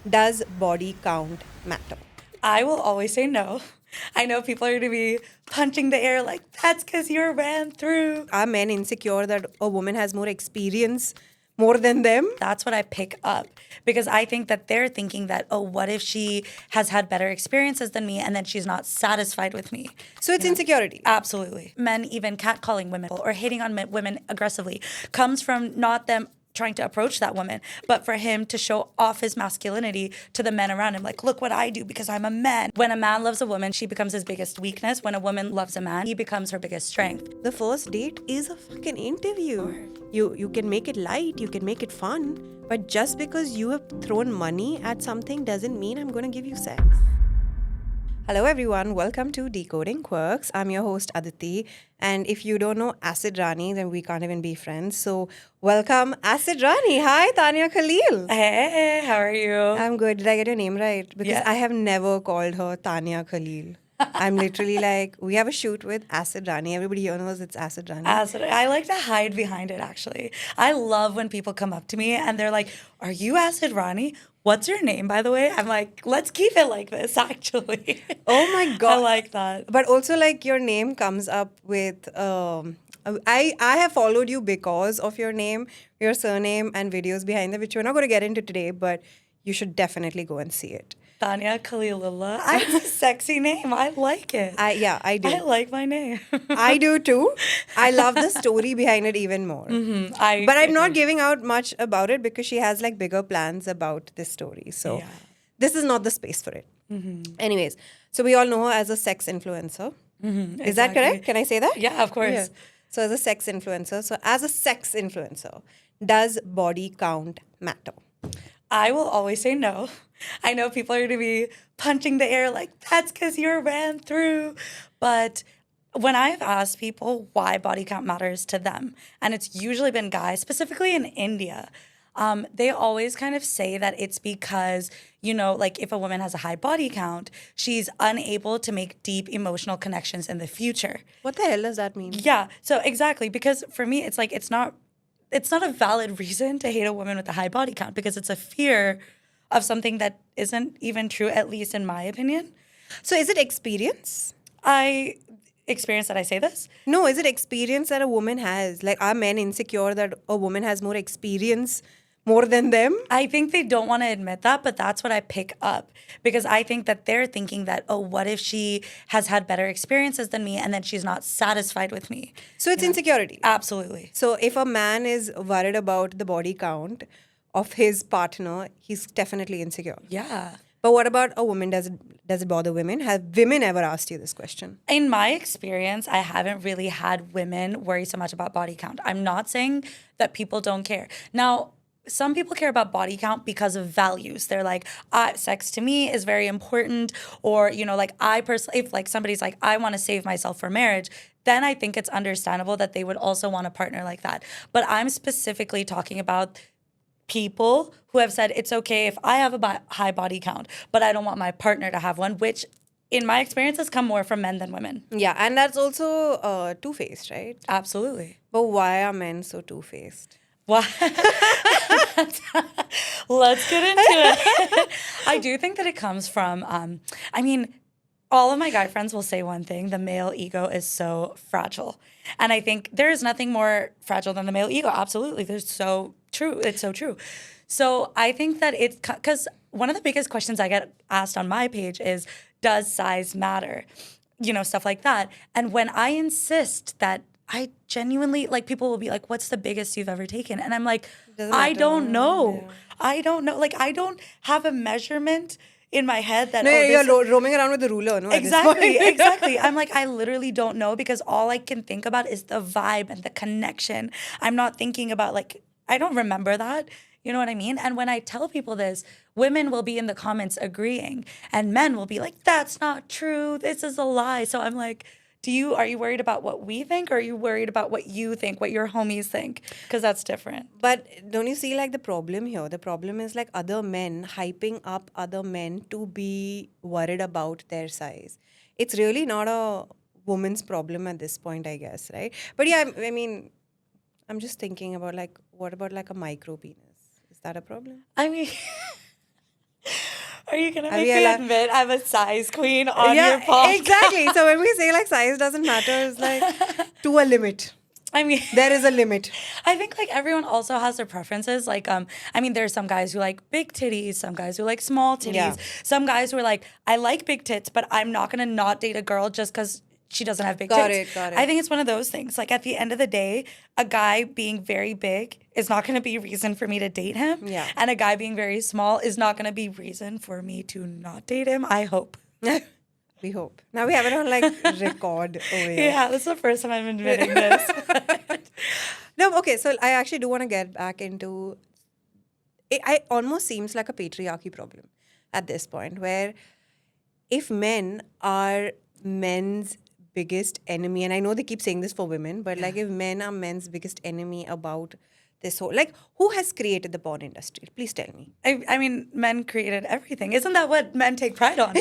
Does body count matter? I will always say no. I know people are going to be punching the air like, that's because you ran through. Are men insecure that a woman has more experience more than them? That's what I pick up because I think that they're thinking that, oh, what if she has had better experiences than me and then she's not satisfied with me? So it's insecurity. Absolutely. Men even catcalling women or hating on women aggressively comes from not them trying to approach that woman, but for him to show off his masculinity to the men around him. Like, look what I do because I'm a man. When a man loves a woman, she becomes his biggest weakness. When a woman loves a man, he becomes her biggest strength. The first date is a fucking interview. You can make it light, you can make it fun, but just because you have thrown money at something doesn't mean I'm going to give you sex. Hello everyone, welcome to Decoding Quirks. I'm your host Aditi, and if you don't know Acid Rani, then we can't even be friends. So welcome Acid Rani. Hi Tanya Khaleel. Hey, how are you? I'm good. Did I get your name right? Because Yeah. I have never called her Tanya Khaleel. I'm literally like, we have a shoot with Acid Rani. Everybody here knows it's Acid Rani. I like to hide behind it, actually. I love when people come up to me and they're like, are you Acid Rani? What's your name, by the way? I'm like, let's keep it like this, actually. Oh my God. I like that. But also, like, your name comes up with. I have followed you because of your name, your surname, and videos behind them, which we're not going to get into today, but you should definitely go and see it. Tanya Khaleel. It's a sexy name. I like it. I do. I like my name. I do too. I love the story behind it even more. But I'm not giving out much about it because she has like bigger plans about this story. So Yeah. this is not the space for it. Anyways, so we all know her as a sex influencer. Is that correct? Can I say that? Yeah, of course. Yeah. So as a sex influencer. So as a sex influencer, does body count matter? I will always say no. I know people are going to be punching the air like, that's because you ran through. But when I've asked people why body count matters to them, and it's usually been guys, specifically in India, they always kind of say that it's because, like if a woman has a high body count, she's unable to make deep emotional connections in the future. What the hell does that mean? Yeah, so exactly, because for me, it's like it's not a valid reason to hate a woman with a high body count because it's a fear of something that isn't even true, at least in my opinion. So is it experience? I experienced that I say this. No, is it experience that a woman has? Like, are men insecure that a woman has more experience more than them? I think they don't want to admit that, but that's what I pick up because I think that they're thinking that, oh, what if she has had better experiences than me and then she's not satisfied with me? So it's insecurity. Absolutely. So if a man is worried about the body count of his partner, he's definitely insecure. Yeah. But what about a woman? Does it bother women? Have women ever asked you this question? In my experience, I haven't really had women worry so much about body count. I'm not saying that people don't care. Now, some people care about body count because of values. They're like, sex to me is very important. Or, like I personally, if like somebody's like, I want to save myself for marriage, then I think it's understandable that they would also want a partner like that. But I'm specifically talking about people who have said it's okay if I have a high body count, but I don't want my partner to have one, which in my experience has come more from men than women. Yeah, and that's also two-faced, right? Absolutely. But why are men so two-faced? Why? Let's get into it. I do think that it comes from, all of my guy friends will say one thing: the male ego is so fragile. And I think there is nothing more fragile than the male ego. Absolutely. It's so true. So I think that it's because one of the biggest questions I get asked on my page is, does size matter? Stuff like that. And when I insist that I genuinely, like, people will be like, what's the biggest you've ever taken? And I'm like, I don't know. Yeah. I don't know. Like, I don't have a measurement in my head that, No, this you're roaming around with the ruler, no? at this point. Exactly. I'm like, I literally don't know because all I can think about is the vibe and the connection. I'm not thinking about, like, I don't remember that. You know what I mean? And when I tell people this, women will be in the comments agreeing and men will be like, that's not true. This is a lie. So I'm like, are you worried about what we think or are you worried about what you think, what your homies think? Because that's different. But don't you see like the problem here? The problem is like other men hyping up other men to be worried about their size. It's really not a woman's problem at this point, I guess, right? But yeah, I mean, I'm just thinking about like, what about like a micro penis? Is that a problem? I mean, Are you gonna Are make we me allowed- admit I'm a size queen on your podcast? exactly. So when we say like size doesn't matter, it's like to a limit. I mean, There is a limit. I think like everyone also has their preferences. Like, I mean, there's some guys who like big titties, some guys who like small titties, Yeah. some guys who are like, I like big tits, but I'm not gonna not date a girl just because she doesn't have big tits. Got it. I think it's one of those things. Like at the end of the day, a guy being very big is not gonna be reason for me to date him. Yeah. And a guy being very small is not gonna be reason for me to not date him. I hope. We hope. Now we have it on like record over here. Yeah, this is the first time I'm admitting this. No, okay. So I actually do want to get back into. It almost seems like a patriarchy problem at this point, where if men are men's biggest enemy, and I know they keep saying this for women, but like if men are men's biggest enemy about this whole, like, who has created the porn industry? Please tell me. I mean, men created everything. Isn't that what men take pride on?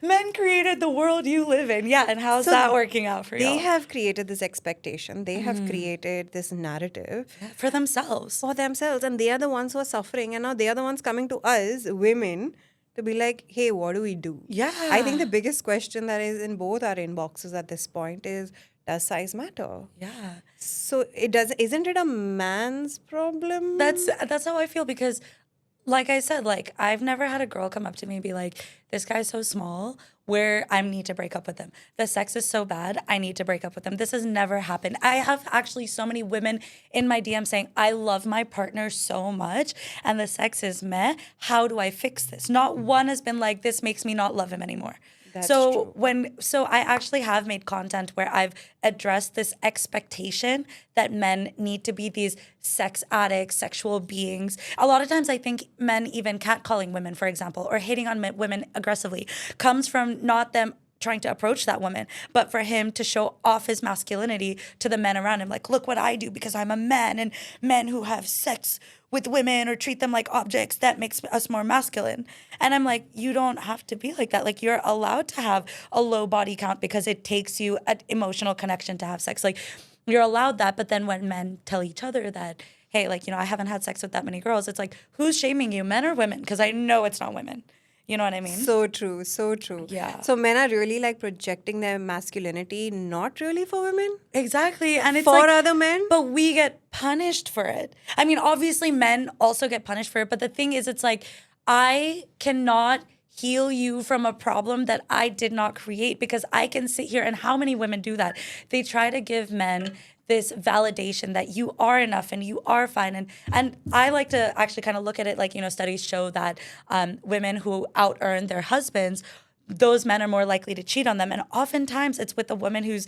Men created the world you live in. Yeah, and how's So that working out for you? They have created this expectation. They have created this narrative For themselves. for themselves, and they are the ones who are suffering. And now they are the ones coming to us, women, to be like, hey, what do we do? Yeah. I think the biggest question that is in both our inboxes at this point is, does size matter? Yeah. So isn't it a man's problem? That's how I feel because like I said, like I've never had a girl come up to me and be like, this guy's so small where I need to break up with him. The sex is so bad, I need to break up with him. This has never happened. I have actually so many women in my DM saying, I love my partner so much and the sex is meh. How do I fix this? Not one has been like, this makes me not love him anymore. That's so true. So I actually have made content where I've addressed this expectation that men need to be these sex addicts, sexual beings. A lot of times I think men even catcalling women, for example, or hitting on women aggressively comes from not them trying to approach that woman, but for him to show off his masculinity to the men around him. Like, look what I do because I'm a man, and men who have sex with women or treat them like objects, that makes us more masculine. And I'm like, you don't have to be like that. Like, you're allowed to have a low body count because it takes you an emotional connection to have sex. Like, you're allowed that. But then when men tell each other that, hey, like, you know, I haven't had sex with that many girls, it's like, who's shaming you, men or women? Because I know it's not women. You know what I mean? So true, so true. Yeah. So men are really like projecting their masculinity, not really for women, Exactly. And it's for like, other men. but we get punished for it. I mean, obviously men also get punished for it, but the thing is, it's like, I cannot heal you from a problem that I did not create, because I can sit here, and how many women do that? They try to give men this validation that you are enough and you are fine. And I like to actually kind of look at it like, you know, studies show that women who out-earn their husbands, those men are more likely to cheat on them. And oftentimes it's with the woman who's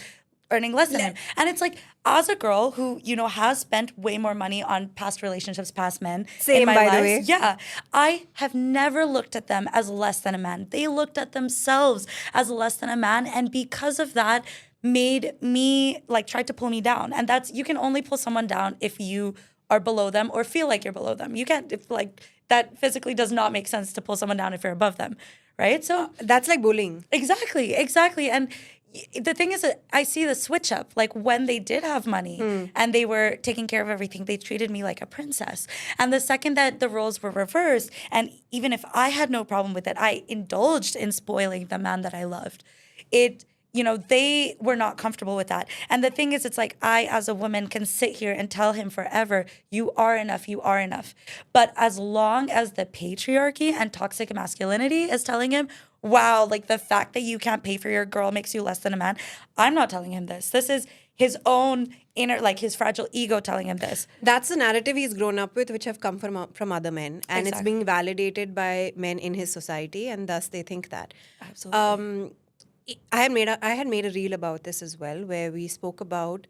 earning less than him. And it's like, as a girl who, you know, has spent way more money on past relationships, past men. Same, in my by the life, way. yeah. I have never looked at them as less than a man. They looked at themselves as less than a man. And because of that, made me like tried to pull me down. And that's, you can only pull someone down if you are below them or feel like you're below them. You can't, if like, that physically does not make sense to pull someone down if you're above them. Right? So That's like bullying. exactly. And the thing is that I see the switch up. Like when they did have money and they were taking care of everything, they treated me like a princess. And the second that the roles were reversed, and even if I had no problem with it, I indulged in spoiling the man that I loved. You know, they were not comfortable with that. And the thing is, it's like, I, as a woman, can sit here and tell him forever, you are enough, you are enough. But as long as the patriarchy and toxic masculinity is telling him, wow, like the fact that you can't pay for your girl makes you less than a man, I'm not telling him this. This is his own inner, like his fragile ego telling him this. That's the narrative he's grown up with, which have come from other men. And it's Exactly. being validated by men in his society, and thus they think that. Absolutely. I had made a reel about this as well, where we spoke about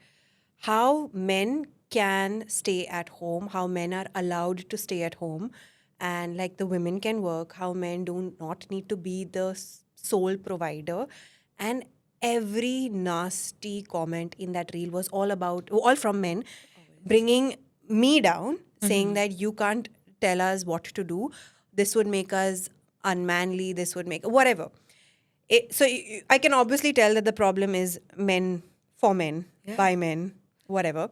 how men can stay at home, how men are allowed to stay at home, and like the women can work, how men do not need to be the sole provider. And every nasty comment in that reel was all from men, bringing me down, saying that you can't tell us what to do. This would make us unmanly. This would make whatever. I can obviously tell that the problem is men for men, by men, whatever.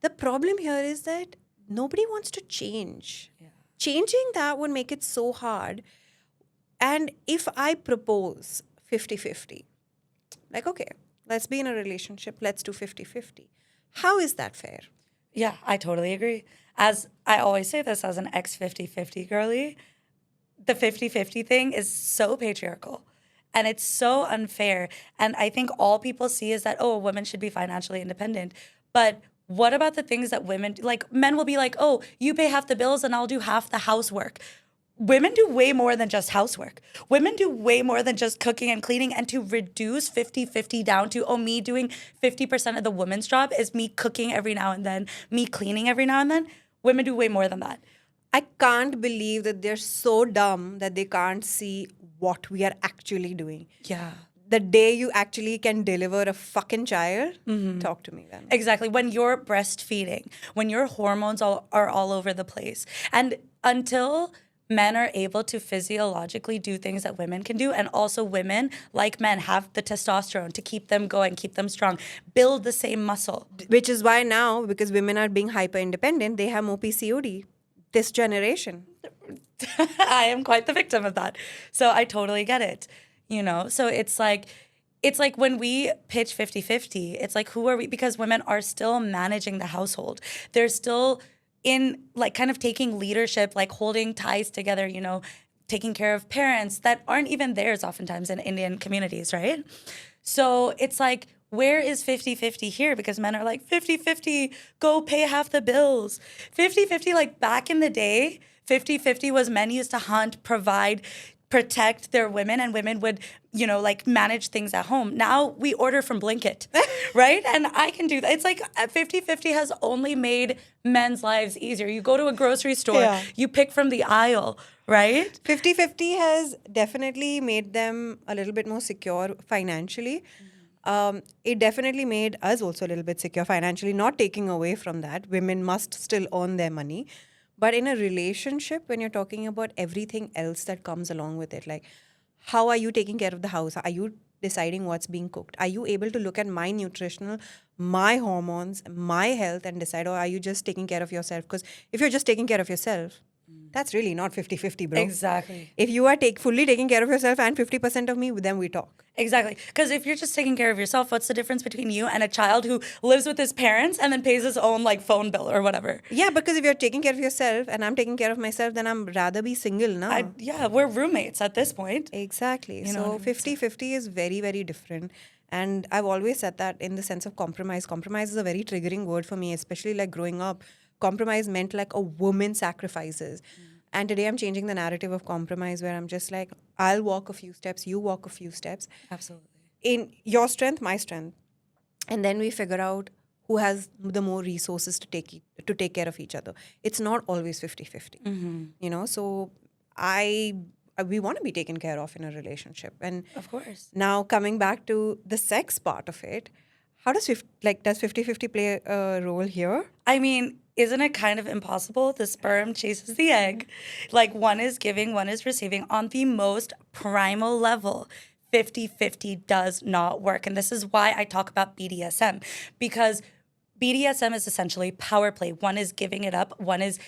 The problem here is that nobody wants to change. Changing that would make it so hard. And if I propose 50-50, like, okay, let's be in a relationship, let's do 50-50. How is that fair? Yeah, I totally agree. As I always say this as an ex 50-50 girly, the 50-50 thing is so patriarchal and it's so unfair. And I think all people see is that, oh, women should be financially independent. But what about the things that women do? Like, men will be like, oh, you pay half the bills and I'll do half the housework. Women do way more than just housework. Women do way more than just cooking and cleaning. And to reduce 50-50 down to, oh, me doing 50% of the woman's job is me cooking every now and then, me cleaning every now and then. Women do way more than that. I can't believe that they're so dumb that they can't see what we are actually doing. Yeah. The day you actually can deliver a fucking child, talk to me then. Exactly. When you're breastfeeding, when your hormones are all over the place. And until men are able to physiologically do things that women can do, and also women, like men, have the testosterone to keep them going, keep them strong, build the same muscle. Which is why now, because women are being hyper independent, they have more PCOD. This generation. I am quite the victim of that. So I totally get it. You know, so it's like when we pitch 50-50, it's like, who are we? Because women are still managing the household. They're still in like kind of taking leadership, like holding ties together, you know, taking care of parents that aren't even theirs oftentimes in Indian communities, right? So it's like, where is 50-50 here? Because men are like, 50-50, go pay half the bills. 50-50, like back in the day, 50-50 was men used to hunt, provide, protect their women, and women would, you know, like manage things at home. Now we order from Blinkit, right? And I can do that. It's like 50-50 has only made men's lives easier. You go to a grocery store, you pick from the aisle, right? 50-50 has definitely made them a little bit more secure financially. It definitely made us also a little bit secure financially, not taking away from that. Women must still earn their money. But in a relationship, when you're talking about everything else that comes along with it, like, how are you taking care of the house? Are you deciding what's being cooked? Are you able to look at my nutritional, my hormones, my health and decide, or are you just taking care of yourself? Because if you're just taking care of yourself, that's really not 50-50, bro. Exactly. If you are fully taking care of yourself and 50% of me, then we talk. Exactly. Because if you're just taking care of yourself, what's the difference between you and a child who lives with his parents and then pays his own like phone bill or whatever? Yeah, because if you're taking care of yourself and I'm taking care of myself, then I'm rather be single now. Yeah, we're roommates at this point. Exactly. You know so what I mean? 50-50 is very, very different. And I've always said that in the sense of compromise. Compromise is a very triggering word for me, especially like growing up. Compromise meant like a woman sacrifices. And today I'm changing the narrative of compromise where I'm just like, I'll walk a few steps, you walk a few steps. Absolutely. In your strength, my strength. And then we figure out who has the more resources to take care of each other. It's not always 50-50. You know, so we want to be taken care of in a relationship. And of course. Now coming back to the sex part of it, how does 50-50 play a role here? I mean, isn't it kind of impossible? The sperm chases the egg. Like one is giving, one is receiving. On the most primal level, 50-50 does not work. And this is why I talk about BDSM. Because BDSM is essentially power play. One is giving it up, one is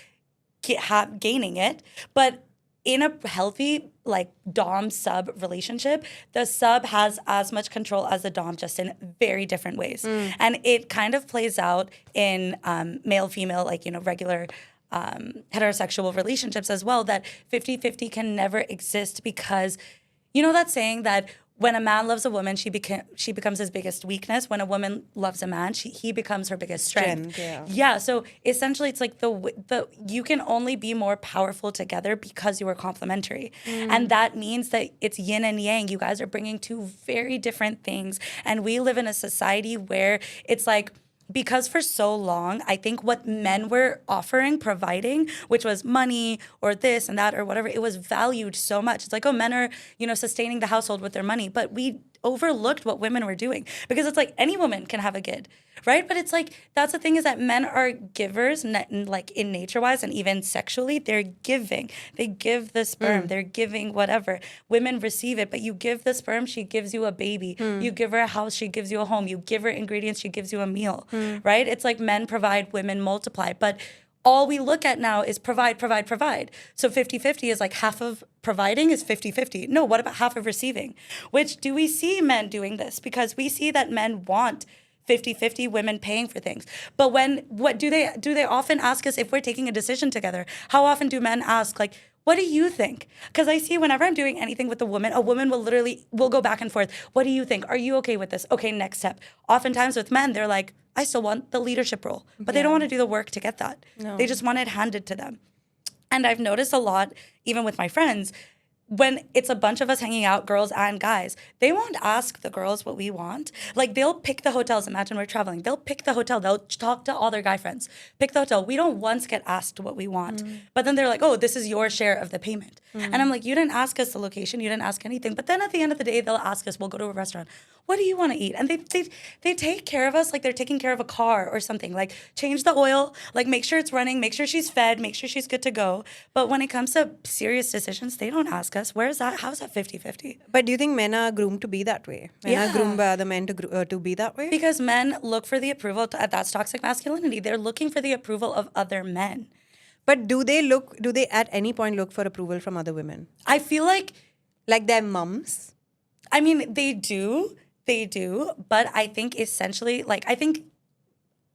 gaining it. But in a healthy, like, dom-sub relationship, the sub has as much control as the dom, just in very different ways. And it kind of plays out in male-female, like, you know, regular heterosexual relationships as well, that 50-50 can never exist because, you know that saying that when a man loves a woman, she becomes his biggest weakness. When a woman loves a man, he becomes her biggest strength. Yeah. So essentially, it's like the you can only be more powerful together because you are complementary, and that means that it's yin and yang. You guys are bringing two very different things, and we live in a society where it's like, because for so long, I think what men were offering, providing, which was money or this and that or whatever, it was valued so much. It's like, oh, men are, you know, sustaining the household with their money. But we overlooked what women were doing, because it's like any woman can have a kid, right? But it's like, that's the thing, is that men are givers, like in nature-wise and even sexually, they're giving. They give the sperm. They're giving whatever. Women receive it, but you give the sperm, she gives you a baby. You give her a house, she gives you a home. You give her ingredients, she gives you a meal, right? It's like men provide, women multiply. But all we look at now is provide, provide, provide. So 50-50 is like half of providing is 50-50. No, what about half of receiving? Which do we see men doing this? Because we see that men want 50-50, women paying for things. But what do they often ask us if we're taking a decision together? How often do men ask, like, what do you think? Because I see whenever I'm doing anything with a woman will go back and forth. What do you think? Are you okay with this? Okay, next step. Oftentimes with men, they're like, I still want the leadership role, but they don't want to do the work to get that. No. They just want it handed to them. And I've noticed a lot, even with my friends, when it's a bunch of us hanging out, girls and guys, they won't ask the girls what we want. Like, they'll pick the hotels. Imagine we're traveling. They'll pick the hotel. They'll talk to all their guy friends. Pick the hotel. We don't once get asked what we want. But then they're like, oh, this is your share of the payment. And I'm like, you didn't ask us the location. You didn't ask anything. But then at the end of the day, they'll ask us, we'll go to a restaurant. What do you want to eat? And they take care of us like they're taking care of a car or something. Like, change the oil, like, make sure it's running, make sure she's fed, make sure she's good to go. But when it comes to serious decisions, they don't ask us. Where is that? How is that 50-50? But do you think men are groomed to be that way? Men are groomed by other men to be that way? Because men look for the approval. That's toxic masculinity. They're looking for the approval of other men. But do they at any point look for approval from other women? I feel like their mums? I mean, they do. But I think essentially, I think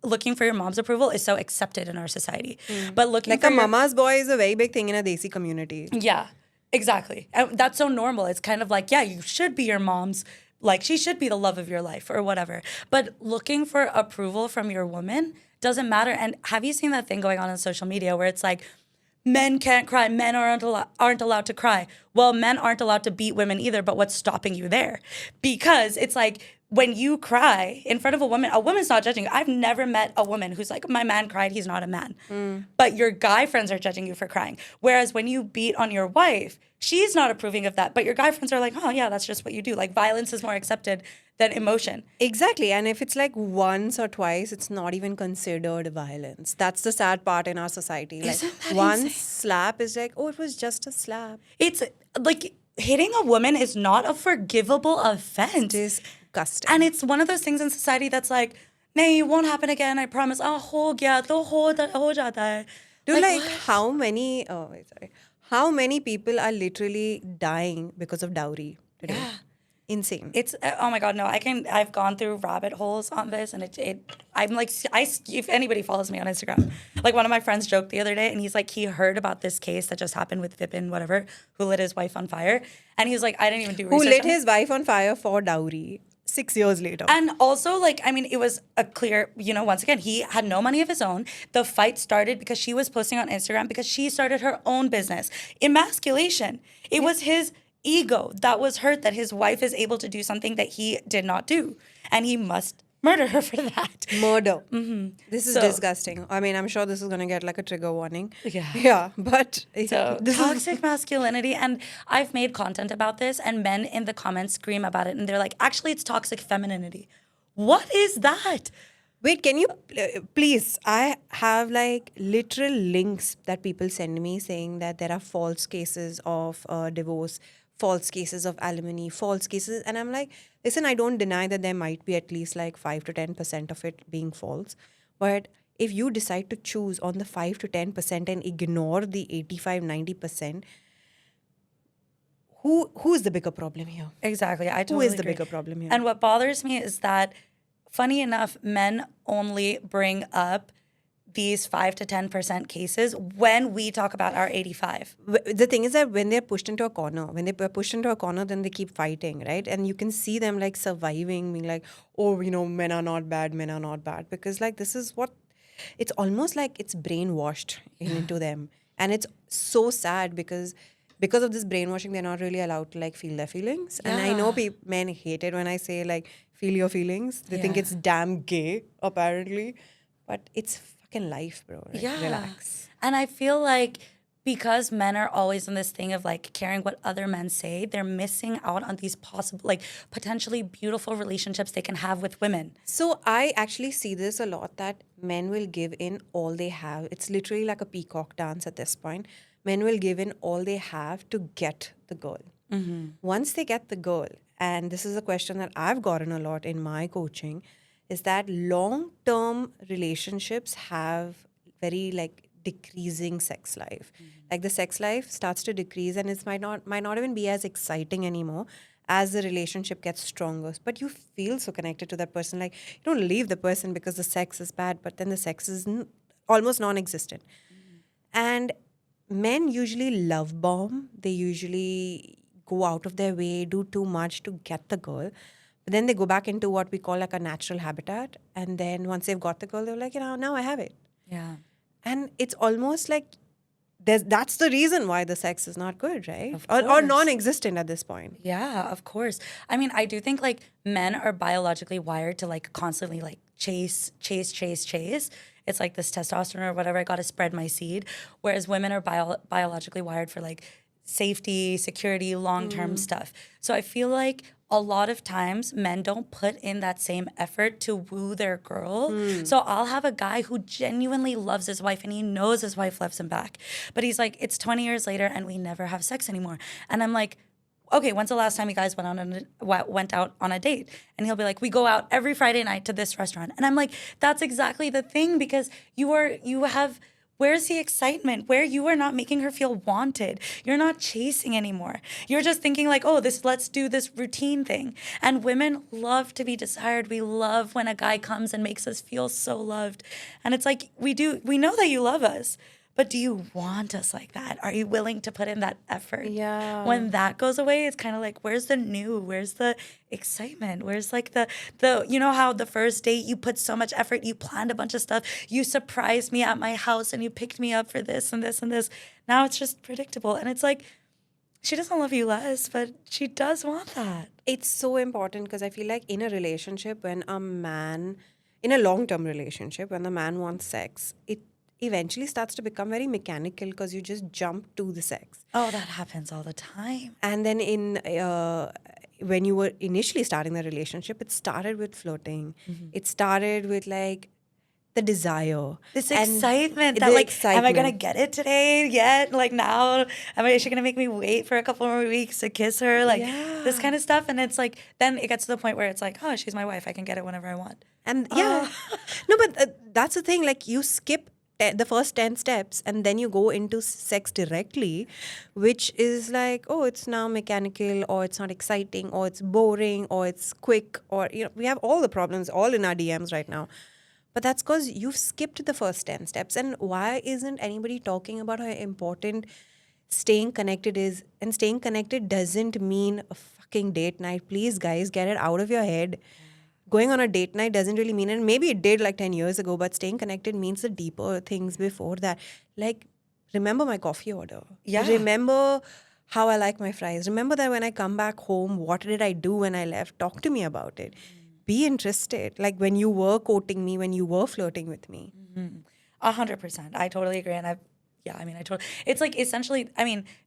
looking for your mom's approval is so accepted in our society. But looking for a mama's boy is a very big thing in a Desi community. Yeah, exactly. And that's so normal. It's kind of like, yeah, you should be your mom's, like, she should be the love of your life or whatever. But looking for approval from your woman doesn't matter. And have you seen that thing going on social media where it's like, men can't cry, men aren't allowed to cry? Well, men aren't allowed to beat women either, but what's stopping you there? Because it's like, when you cry in front of a woman's not judging you. I've never met a woman who's like, my man cried, he's not a man. But your guy friends are judging you for crying. Whereas when you beat on your wife, she's not approving of that. But your guy friends are like, oh yeah, that's just what you do. Like, violence is more accepted than emotion. Exactly. And if it's like once or twice, it's not even considered violence. That's the sad part in our society. Like, one slap is like, oh, it was just a slap. It's like, hitting a woman is not a forgivable offense. Disgusting. And it's one of those things in society that's like, nahin, it won't happen again, I promise. Ho gaya, to ho jata hai. Dude, how many people are literally dying because of dowry today? Yeah. Insane. It's, oh my God, no, I've gone through rabbit holes on this, and I'm like, if anybody follows me on Instagram, like, one of my friends joked the other day, and he's like, he heard about this case that just happened with Vipin, whatever, who lit his wife on fire. And he was like, I didn't even do research. Who lit his wife on fire for dowry 6 years later. And also, like, I mean, it was a clear, once again, he had no money of his own. The fight started because she was posting on Instagram because she started her own business. Emasculation. It was his ego that was hurt that his wife is able to do something that he did not do. And he must murder her for that. Murder. This is disgusting. I mean, I'm sure this is going to get like a trigger warning. Yeah. Yeah, but so toxic masculinity. And I've made content about this, and men in the comments scream about it. And they're like, actually, it's toxic femininity. What is that? Wait, can you please? I have like literal links that people send me saying that there are false cases of divorce, false cases of alimony, false cases. And I'm like, listen, I don't deny that there might be at least like 5 to 10% of it being false. But if you decide to choose on the 5 to 10% and ignore the 85, 90%, who's the bigger problem here? Exactly. I totally Who is the agree. bigger problem here? And what bothers me is that, funny enough, men only bring up these 5 to 10% cases when we talk about our 85. The thing is that when they're pushed into a corner, then they keep fighting, right? And you can see them like surviving, being like, oh, men are not bad. Because like, this is what, it's almost like it's brainwashed into them. And it's so sad because of this brainwashing, they're not really allowed to like feel their feelings. And I know men hate it when I say like, feel your feelings. They think it's damn gay, apparently. But it's fucking life, bro. Like, relax. And I feel like because men are always in this thing of like caring what other men say, they're missing out on these possible, like, potentially beautiful relationships they can have with women. So I actually see this a lot, that men will give in all they have. It's literally like a peacock dance at this point. Men will give in all they have to get the girl. Once they get the girl, and this is a question that I've gotten a lot in my coaching, is that long-term relationships have very like decreasing sex life. Like the sex life starts to decrease, and it might not even be as exciting anymore as the relationship gets stronger. But you feel so connected to that person. Like you don't leave the person because the sex is bad, but then the sex is almost non-existent. And men usually love bomb. They usually go out of their way, do too much to get the girl. But then they go back into what we call like a natural habitat. And then once they've got the girl, they're like, now I have it. Yeah. And it's almost like that's the reason why the sex is not good, right? Of Or course. non-existent at this point. Yeah, of course. I mean, I do think like men are biologically wired to like constantly like chase. It's like this testosterone or whatever. I got to spread my seed. Whereas women are biologically wired for like safety, security, long-term stuff. So I feel like a lot of times men don't put in that same effort to woo their girl. So I'll have a guy who genuinely loves his wife and he knows his wife loves him back. But he's like, it's 20 years later and we never have sex anymore. And I'm like, okay, when's the last time you guys went out on a date? And he'll be like, we go out every Friday night to this restaurant. And I'm like, that's exactly the thing, because where's the excitement? Where you are not making her feel wanted. You're not chasing anymore. You're just thinking like, oh, let's do this routine thing. And women love to be desired. We love when a guy comes and makes us feel so loved. And it's like, we know that you love us. But do you want us like that? Are you willing to put in that effort? Yeah. When that goes away, it's kind of like, where's the new? Where's the excitement? Where's like the you know how the first date you put so much effort, you planned a bunch of stuff, you surprised me at my house and you picked me up for this and this and this. Now it's just predictable. And it's like, she doesn't love you less, but she does want that. It's so important because I feel like in a relationship, in a long-term relationship, when the man wants sex, it eventually starts to become very mechanical because you just jump to the sex. Oh, that happens all the time. And then when you were initially starting the relationship, it started with flirting. It started with like the desire. This and excitement the that like, excitement. am I going to get it today yet? Like now, is she going to make me wait for a couple more weeks to kiss her? Like this kind of stuff. And it's like, then it gets to the point where it's like, oh, she's my wife. I can get it whenever I want. And no, but that's the thing. Like you skip the first 10 steps and then you go into sex directly, which is like, oh, it's now mechanical, or it's not exciting, or it's boring, or it's quick, or we have all the problems all in our DMs right now. But that's because you've skipped the first 10 steps. And why isn't anybody talking about how important staying connected is? And staying connected doesn't mean a fucking date night. Please, guys, get it out of your head. Going on a date night doesn't really mean, and maybe it did like 10 years ago, but staying connected means the deeper things before that. Like, remember my coffee order. Yeah. Remember how I like my fries. Remember that when I come back home, what did I do when I left? Talk to me about it. Be interested. Like when you were courting me, when you were flirting with me. 100%. I totally agree. And it's like essentially,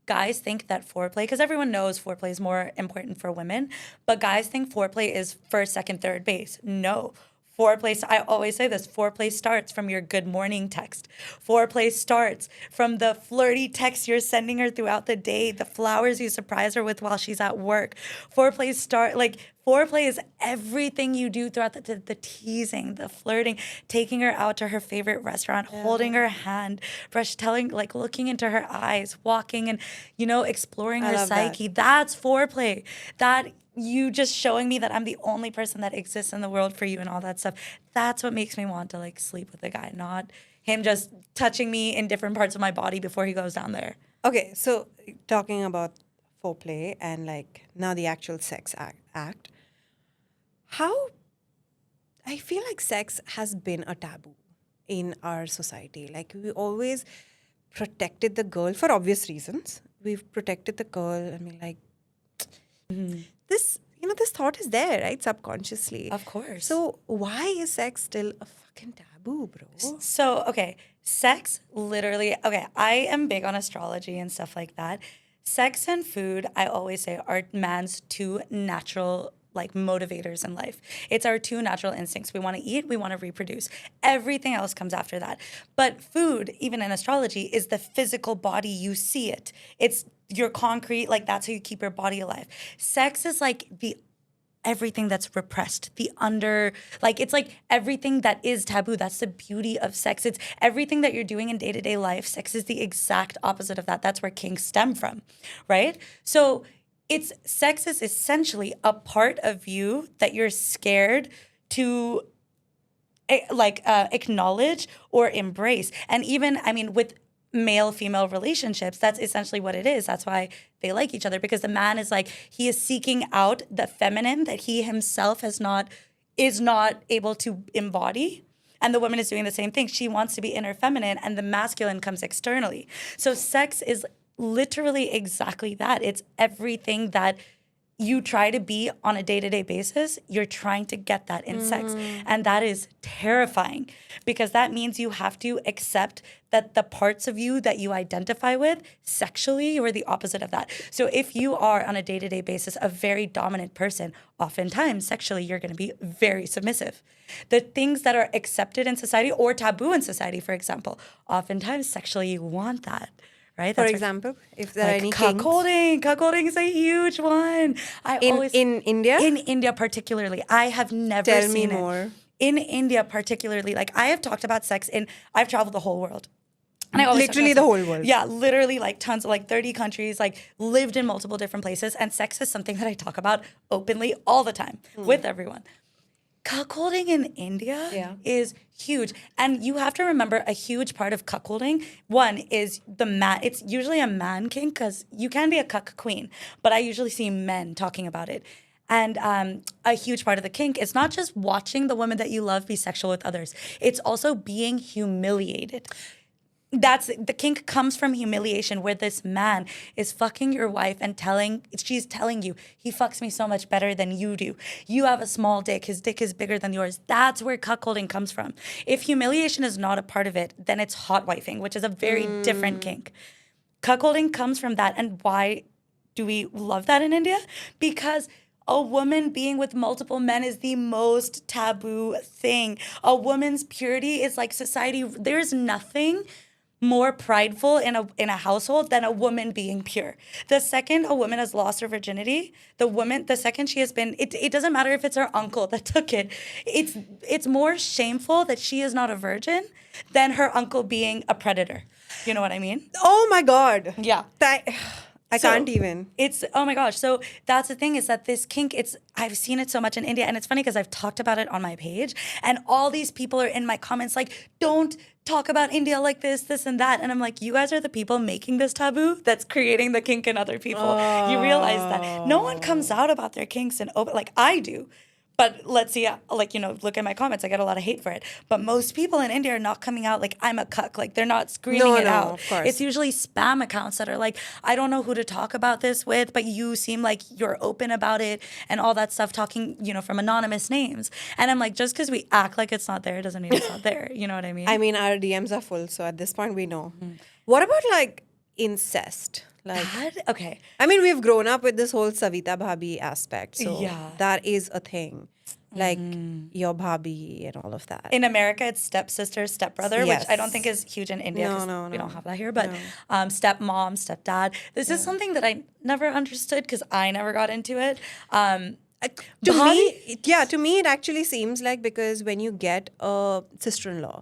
guys think that foreplay, because everyone knows foreplay is more important for women, but guys think foreplay is first, second, third base. No. Foreplay, I always say this, foreplay starts from your good morning text. Foreplay starts from the flirty text you're sending her throughout the day, the flowers you surprise her with while she's at work. Foreplay is everything you do throughout the teasing, the flirting, taking her out to her favorite restaurant, holding her hand, looking into her eyes, walking and, exploring her psyche. That's foreplay. That you just showing me that I'm the only person that exists in the world for you and all that stuff. That's what makes me want to like sleep with a guy, not him just touching me in different parts of my body before he goes down there. Okay, so talking about foreplay and like now the actual sex act, how I feel like sex has been a taboo in our society. Like we always protected the girl for obvious reasons. We've protected the girl and we're like, this thought is there, right? Subconsciously. Of course. So why is sex still a fucking taboo, bro? So, okay, sex literally, I am big on astrology and stuff like that. Sex and food, I always say, are man's two natural motivators in life. It's our two natural instincts. We want to eat, we want to reproduce. Everything else comes after that. But food, even in astrology, is the physical body. You see it. It's your concrete, that's how you keep your body alive. Sex is like the everything that's repressed, it's like everything that is taboo. That's the beauty of sex. It's everything that you're doing in day-to-day life. Sex is the exact opposite of that. That's where kinks stem from, right? So sex is essentially a part of you that you're scared to acknowledge or embrace. And even, I mean, with male-female relationships, that's essentially what it is. That's why they like each other, because the man is like, he is seeking out the feminine that he himself is not able to embody. And the woman is doing the same thing. She wants to be inner feminine, and the masculine comes externally. So sex is literally exactly that. It's everything that you try to be on a day-to-day basis, you're trying to get that in sex. And that is terrifying, because that means you have to accept that the parts of you that you identify with sexually, you're the opposite of that. So if you are on a day-to-day basis a very dominant person, oftentimes sexually you're going to be very submissive. The things that are accepted in society or taboo in society, for example, oftentimes sexually you want that. Right? For example, if there are any kinks. Cuckolding is a huge one. In India? In India particularly. I have never seen it. Tell me more. In India particularly, like I have talked about sex I've traveled the whole world. And I always literally the whole world. Yeah, literally like tons of 30 countries, lived in multiple different places. And sex is something that I talk about openly all the time with everyone. Cuckolding in India is huge. And you have to remember a huge part of cuckolding, one is the man. It's usually a man kink, because you can be a cuck queen, but I usually see men talking about it. And a huge part of the kink is not just watching the woman that you love be sexual with others. It's also being humiliated. The kink comes from humiliation, where this man is fucking your wife and she's telling you, he fucks me so much better than you do. You have a small dick. His dick is bigger than yours. That's where cuckolding comes from. If humiliation is not a part of it, then it's hot wifing, which is a very different kink. Cuckolding comes from that. And why do we love that in India? Because a woman being with multiple men is the most taboo thing. A woman's purity is like society. There's nothing more prideful in a household than a woman being pure. The second a woman has lost her virginity, the second she has been, it doesn't matter if it's her uncle that took it. It's more shameful that she is not a virgin than her uncle being a predator. You know what I mean? Oh my God. Yeah. I can't even. Oh my gosh. So that's the thing, is that this kink, I've seen it so much in India. And it's funny because I've talked about it on my page. And all these people are in my comments like, don't talk about India like this and that. And I'm like, you guys are the people making this taboo that's creating the kink in other people. You realize that. No one comes out about their kinks and open, like I do. But let's see, look at my comments. I get a lot of hate for it. But most people in India are not coming out like, I'm a cuck. Like, they're not screaming it out. Of course. It's usually spam accounts that are like, I don't know who to talk about this with, but you seem like you're open about it and all that stuff, talking, from anonymous names. And I'm like, just because we act like it's not there doesn't mean it's not there. You know what I mean? I mean, our DMs are full, so at this point we know. What about incest? Okay. I mean, we've grown up with this whole Savita Bhabhi aspect. So that is a thing. Like your bhabhi and all of that. In America, it's stepsister, stepbrother, which I don't think is huge in India because we don't have that here. But stepmom, stepdad. This is something that I never understood because I never got into it. To me, it actually seems like, because when you get a sister-in-law,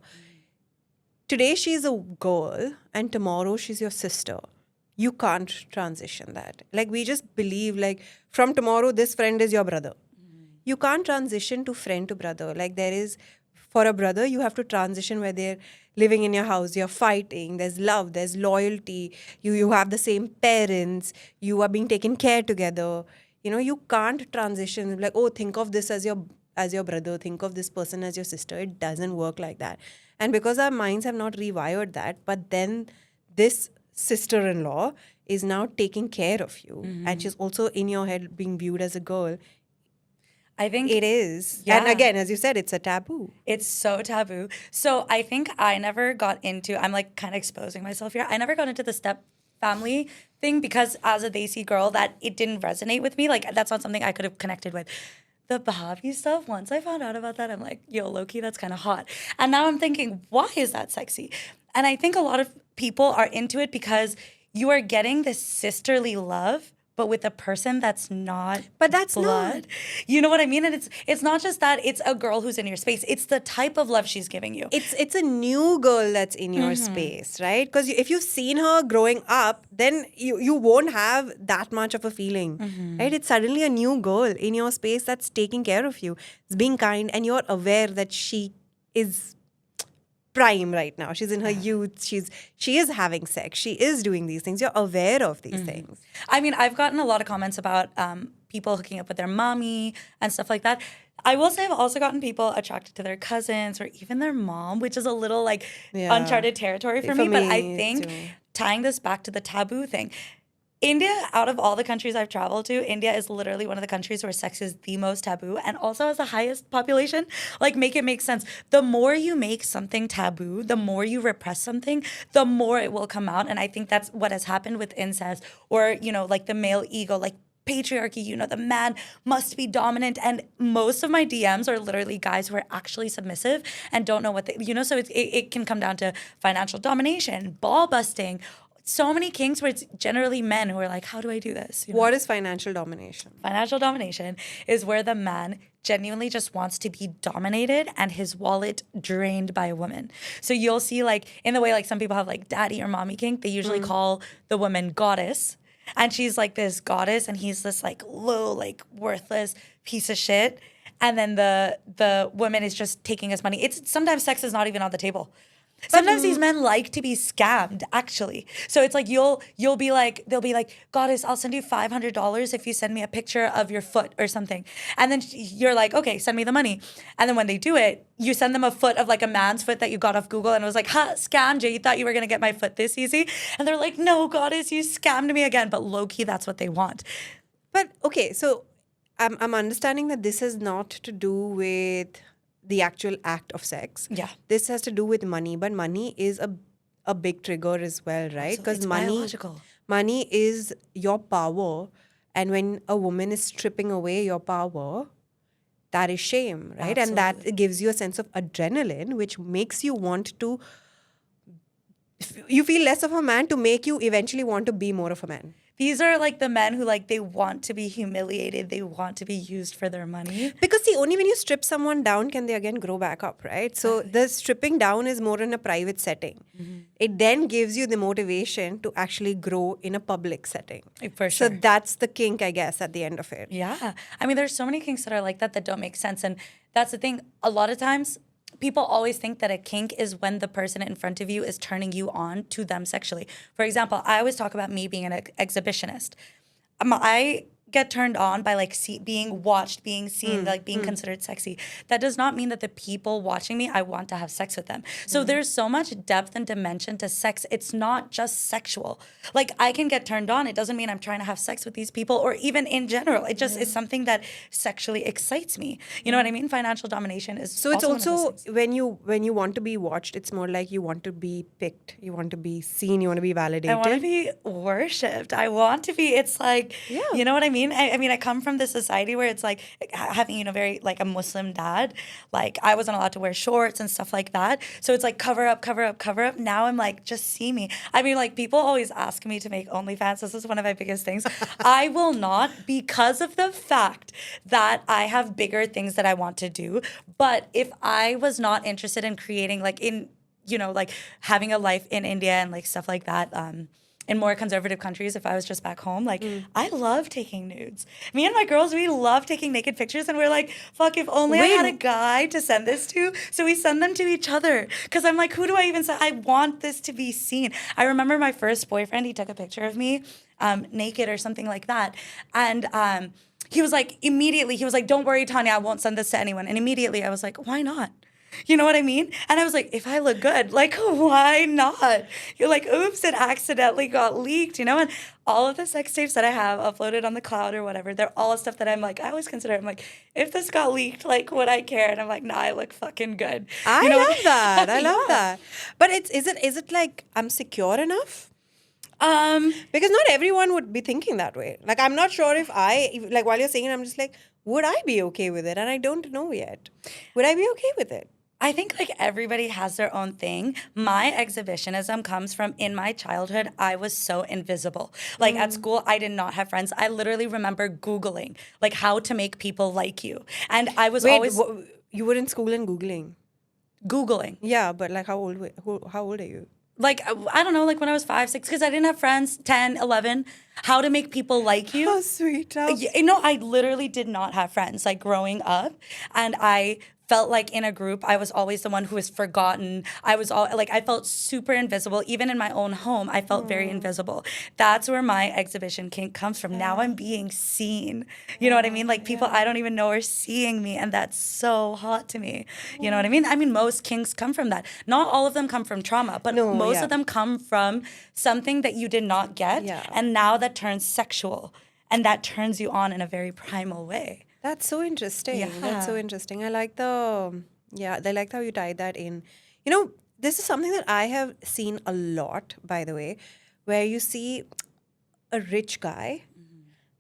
today she's a girl and tomorrow she's your sister. You can't transition that. Like, we just believe, like, from tomorrow, this friend is your brother. You can't transition to friend to brother. Like, there is, for a brother, you have to transition where they're living in your house, you're fighting, there's love, there's loyalty, you have the same parents, you are being taken care together. You can't transition like, oh, think of this as your brother, think of this person as your sister. It doesn't work like that. And because our minds have not rewired that, but then this sister-in-law is now taking care of you, and she's also in your head being viewed as a girl. I think it is. Yeah. And again, as you said, it's a taboo. It's so taboo. So I think I never got into, I'm like kind of exposing myself here. I never got into the step family thing because as a Desi girl, that it didn't resonate with me. Like, that's not something I could have connected with. The Bhabhi stuff, once I found out about that, I'm like, yo, low-key, that's kind of hot. And now I'm thinking, why is that sexy? And I think a lot of people are into it because you are getting this sisterly love but with a person that's not But that's blood. not. You know what I mean? And it's not just that it's a girl who's in your space. It's the type of love she's giving you. It's a new girl that's in your space, right? Because if you've seen her growing up, then you won't have that much of a feeling, right? It's suddenly a new girl in your space that's taking care of you, is being kind, and you're aware that she is prime right now. She's in her youth. She is having sex. She is doing these things. You're aware of these things. I mean, I've gotten a lot of comments about people hooking up with their mommy and stuff like that. I will say I've also gotten people attracted to their cousins or even their mom, which is a little like uncharted territory for me. But I think tying this back to the taboo thing, India, out of all the countries I've traveled to, India is literally one of the countries where sex is the most taboo and also has the highest population. Like, make it make sense. The more you make something taboo, the more you repress something, the more it will come out. And I think that's what has happened with incest or, you know, like the male ego, like patriarchy, you know, the man must be dominant. And most of my DMs are literally guys who are actually submissive and don't know what they, you know, so it can come down to financial domination, ball busting, so many kinks where it's generally men who are like, how do I do this? You know? What is financial domination? Financial domination is where the man genuinely just wants to be dominated and his wallet drained by a woman. So you'll see like in the way like some people have like daddy or mommy kink, they usually call the woman goddess. And she's like this goddess and he's this like low, like worthless piece of shit. And then the woman is just taking his money. It's sometimes sex is not even on the table. Sometimes these men like to be scammed, actually. So it's like you'll be like, they'll be like, goddess, I'll send you $500 if you send me a picture of your foot or something. And then you're like, okay, send me the money. And then when they do it, you send them a foot of like a man's foot that you got off Google and it was like, ha, scammed you. You thought you were going to get my foot this easy? And they're like, no, goddess, you scammed me again. But low-key, that's what they want. But okay, so I'm understanding that this has not to do with the actual act of sex. Yeah. This has to do with money, but money is a big trigger as well, right? Because money is your power, and when a woman is stripping away your power, that is shame, right? Absolutely. And that gives you a sense of adrenaline, which makes you want to. You feel less of a man to make you eventually want to be more of a man. These are like the men who like they want to be humiliated. They want to be used for their money. Because see, only when you strip someone down can they again grow back up, right? So the stripping down is more in a private setting. It then gives you the motivation to actually grow in a public setting. For sure. So that's the kink, I guess, at the end of it. Yeah. I mean, there's so many kinks that are like that don't make sense. And that's the thing. A lot of times, people always think that a kink is when the person in front of you is turning you on to them sexually. For example, I always talk about me being an exhibitionist. I get turned on by like being watched, being seen, like being considered sexy. That does not mean that the people watching me, I want to have sex with them. So there's so much depth and dimension to sex. It's not just sexual. Like I can get turned on. It doesn't mean I'm trying to have sex with these people or even in general. It just is something that sexually excites me. You know what I mean? Financial domination is So it's one of those also things. when you want to be watched, it's more like you want to be picked, you want to be seen, you want to be validated. I want to be worshipped. I want to be, it's like, you know what I mean? I mean, I come from this society where it's like having, you know, very like a Muslim dad. Like I wasn't allowed to wear shorts and stuff like that. So it's like cover up, cover up, cover up. Now I'm like, just see me. I mean, like people always ask me to make OnlyFans. This is one of my biggest things. I will not because of the fact that I have bigger things that I want to do. But if I was not interested in creating like in, you know, like having a life in India and like stuff like that, in more conservative countries, if I was just back home, like, I love taking nudes. Me and my girls, we love taking naked pictures, and we're like, fuck, if only I had a guy to send this to. So we send them to each other. Because I'm like, who do I even send? I want this to be seen. I remember my first boyfriend, he took a picture of me naked or something like that. And he was like, immediately, he was like, don't worry, Tanya, I won't send this to anyone. And immediately I was like, why not? You know what I mean? And I was like, if I look good, like, why not? You're like, oops, it accidentally got leaked, you know? And all of the sex tapes that I have uploaded on the cloud or whatever, they're all stuff that I'm like, I always consider, I'm like, if this got leaked, like, would I care? And I'm like, nah, I look fucking good. I love that. I love that. But is it like I'm secure enough? Because not everyone would be thinking that way. Like, I'm not sure if like, while you're saying it, I'm just like, would I be okay with it? And I don't know yet. Would I be okay with it? I think like everybody has their own thing. My exhibitionism comes from in my childhood, I was so invisible. Like at school, I did not have friends. I literally remember Googling like how to make people like you. And I was Wait, always you were in school and Googling? Googling. Yeah, but like how old are you? Like, I don't know, like when I was 5, 6, because I didn't have friends, 10, 11, how to make people like you. How sweet. You know, I literally did not have friends like growing up, and I felt like in a group I was always the one who was forgotten. I felt super invisible. Even in my own home, I felt very invisible. That's where my exhibition kink comes from. Now I'm being seen. You know what I mean? Like people I don't even know are seeing me, and that's so hot to me. You know what I mean? I mean, most kinks come from that. Not all of them come from trauma, but No, most yeah. of them come from something that you did not get, Yeah. and now that turns sexual, and that turns you on in a very primal way. That's so interesting. Yeah. That's so interesting. I like I like how you tied that in. This is something that I have seen a lot, by the way, where you see a rich guy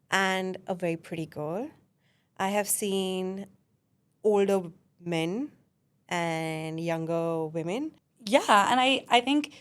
and a very pretty girl. I have seen older men and younger women. Yeah, and I think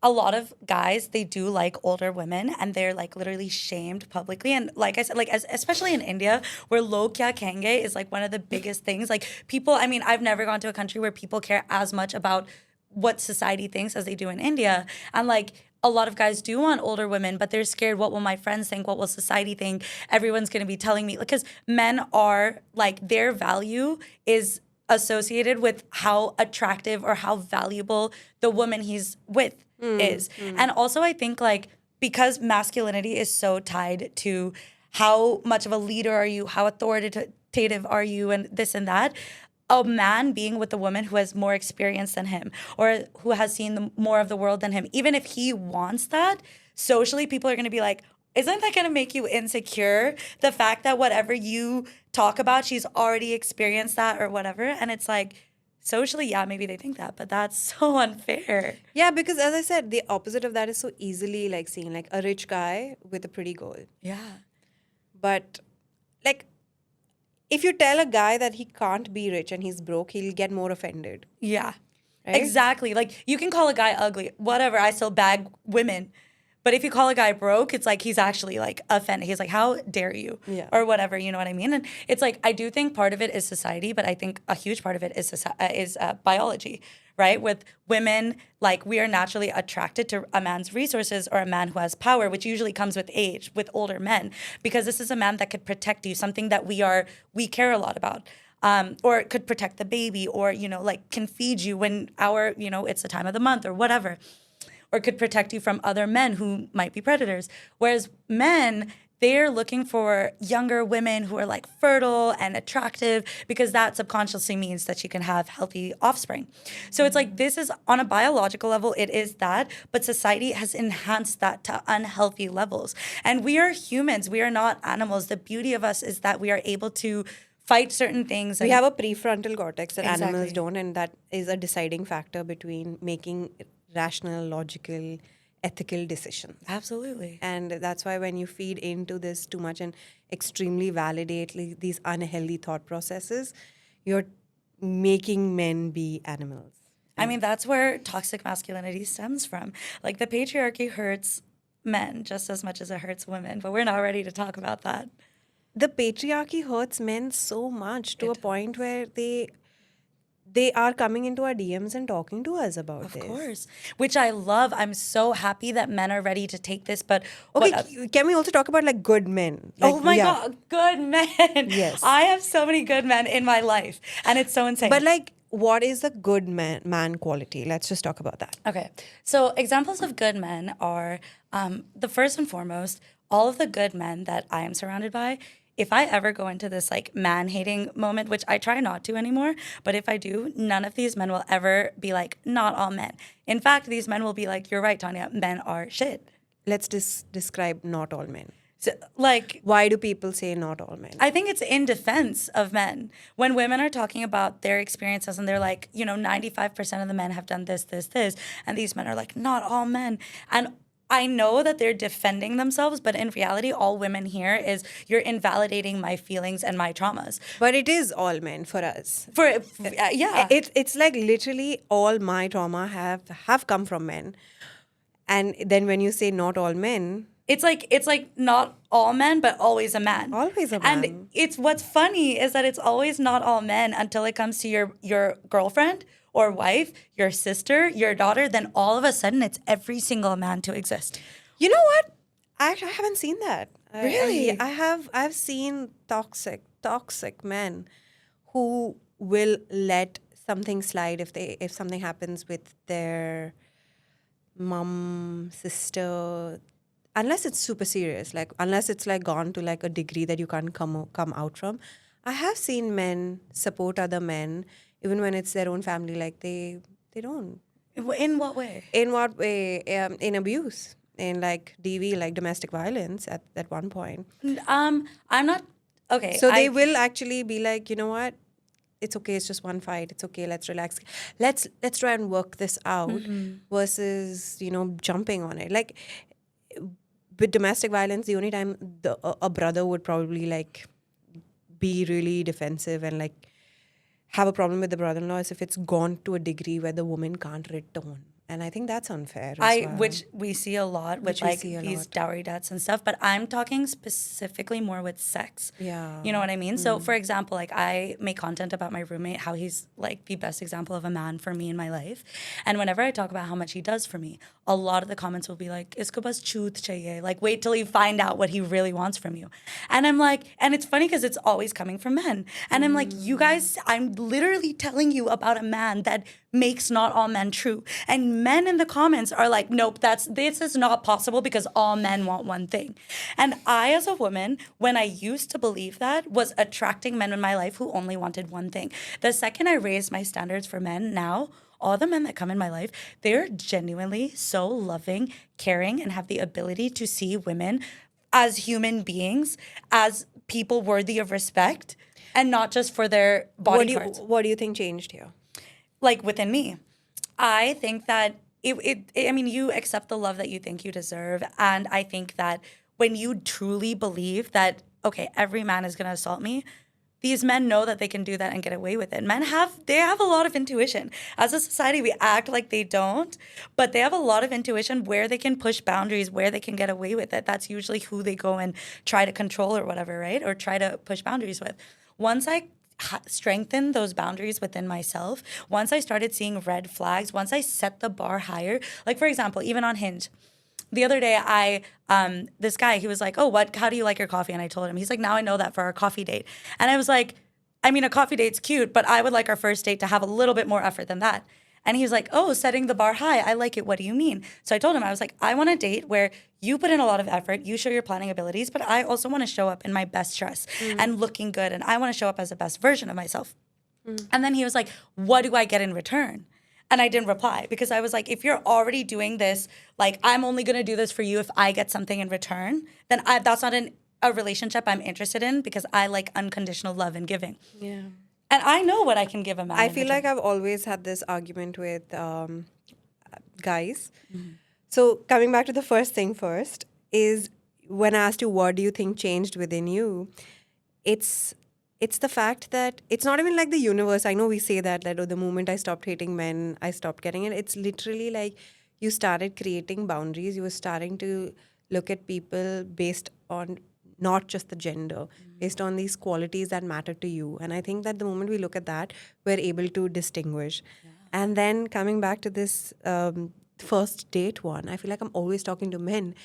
a lot of guys, they do like older women, and they're like literally shamed publicly. And like I said, like especially in India, where lo kya kenge is like one of the biggest things. Like people, I mean, I've never gone to a country where people care as much about what society thinks as they do in India. And like a lot of guys do want older women, but they're scared. What will my friends think? What will society think? Everyone's going to be telling me, because men are like, their value is associated with how attractive or how valuable the woman he's with is. And also I think like because masculinity is so tied to how much of a leader are you, how authoritative are you, and this and that, a man being with a woman who has more experience than him or who has seen more of the world than him, even if he wants that, socially people are going to be like, isn't that going to make you insecure? The fact that whatever you talk about, she's already experienced that or whatever. And it's like, socially, yeah, maybe they think that, but that's so unfair. Yeah, because as I said, the opposite of that is so easily like seen, like a rich guy with a pretty girl. Yeah. But like, if you tell a guy that he can't be rich and he's broke, he'll get more offended. Yeah. Right? Exactly. Like you can call a guy ugly, whatever. I still bag women. But if you call a guy broke, it's like he's actually like offended. He's like, how dare you? Yeah. Or whatever, you know what I mean? And it's like, I do think part of it is society, but I think a huge part of it is biology, right? With women, like we are naturally attracted to a man's resources or a man who has power, which usually comes with age, with older men, because this is a man that could protect you, something that we care a lot about. Or it could protect the baby, or, like can feed you when it's the time of the month or whatever. Or could protect you from other men who might be predators. Whereas men, they're looking for younger women who are like fertile and attractive, because that subconsciously means that you can have healthy offspring. So it's like, this is on a biological level, it is that, but society has enhanced that to unhealthy levels. And we are humans, we are not animals. The beauty of us is that we are able to fight certain things. We have a prefrontal cortex that Exactly. animals don't, and that is a deciding factor between making rational, logical, ethical decisions. Absolutely. And that's why when you feed into this too much and extremely validate these unhealthy thought processes, you're making men be animals. I mean, that's where toxic masculinity stems from. Like the patriarchy hurts men just as much as it hurts women, but we're not ready to talk about that. The patriarchy hurts men so much to a point where they are coming into our DMs and talking to us about this. Of course. Which I love. I'm so happy that men are ready to take this. But Okay, can we also talk about like good men? Like, oh my God, good men. Yes. I have so many good men in my life. And it's so insane. But like, what is the good man quality? Let's just talk about that. Okay. So examples of good men are the first and foremost, all of the good men that I am surrounded by. If I ever go into this like man-hating moment, which I try not to anymore, but if I do, none of these men will ever be like, not all men. In fact, these men will be like, you're right, Tanya, men are shit. Let's describe not all men. So, like, why do people say not all men? I think it's in defense of men. When women are talking about their experiences and they're like, 95% of the men have done this, this, this, and these men are like, not all men. And I know that they're defending themselves, but in reality, all women hear is you're invalidating my feelings and my traumas. But it is all men for us. Yeah. It's like literally all my trauma have come from men. And then when you say not all men, It's like not all men, but always a man. always a And man. it's what's funny is that it's always not all men until it comes to your girlfriend or wife, your sister, your daughter. Then all of a sudden, it's every single man to exist. You know what? I haven't seen that. Really? I've seen toxic men who will let something slide if something happens with their mom, sister, unless it's super serious, like unless it's like gone to like a degree that you can't come out from. I have seen men support other men even when it's their own family. Like they don't. In what way? In what way? In abuse, in like DV, like domestic violence at one point. I'm not okay. So they will actually be like, you know what? It's okay. It's just one fight. It's okay. Let's relax. Let's try and work this out versus jumping on it. Like with domestic violence, the only time a brother would probably like be really defensive and like have a problem with the brother-in-law is if it's gone to a degree where the woman can't return. And I think that's unfair as well. Which we see a lot with like these dowry debts and stuff, but I'm talking specifically more with sex. Yeah. You know what I mean? So for example, like I make content about my roommate, how he's like the best example of a man for me in my life. And whenever I talk about how much he does for me, a lot of the comments will be like, isko bas chooth chahiye. Like wait till you find out what he really wants from you. And I'm like, and it's funny because it's always coming from men. And I'm like, you guys, I'm literally telling you about a man that makes not all men true. And men in the comments are like, nope, this is not possible because all men want one thing. And I, as a woman, when I used to believe that, was attracting men in my life who only wanted one thing. The second I raised my standards for men now, all the men that come in my life, they're genuinely so loving, caring, and have the ability to see women as human beings, as people worthy of respect, and not just for their body parts. What do you think changed here? Like within me, I think that I mean, you accept the love that you think you deserve. And I think that when you truly believe that, okay, every man is going to assault me, these men know that they can do that and get away with it. They have a lot of intuition. As a society, we act like they don't, but they have a lot of intuition where they can push boundaries, where they can get away with it. That's usually who they go and try to control or whatever, right? Or try to push boundaries with. Once I strengthen those boundaries within myself, once I started seeing red flags, once I set the bar higher, like for example, even on Hinge, the other day this guy, he was like, oh, how do you like your coffee? And I told him, he's like, now I know that for our coffee date. And I was like, I mean, a coffee date's cute, but I would like our first date to have a little bit more effort than that. And he was like, oh, setting the bar high. I like it. What do you mean? So I told him, I was like, I want a date where you put in a lot of effort, you show your planning abilities, but I also want to show up in my best dress and looking good. And I want to show up as the best version of myself. And then he was like, what do I get in return? And I didn't reply because I was like, if you're already doing this, like I'm only going to do this for you if I get something in return, then that's not a relationship I'm interested in because I like unconditional love and giving. Yeah. And I know what I can give a man. I feel like I've always had this argument with guys. So coming back to the first thing first is when I asked you what do you think changed within you, it's the fact that it's not even like the universe. I know we say that the moment I stopped hating men, I stopped getting it. It's literally like you started creating boundaries. You were starting to look at people based on not just the gender, based on these qualities that matter to you. And I think that the moment we look at that, we're able to distinguish. Yeah. And then coming back to this first date one, I feel like I'm always talking to men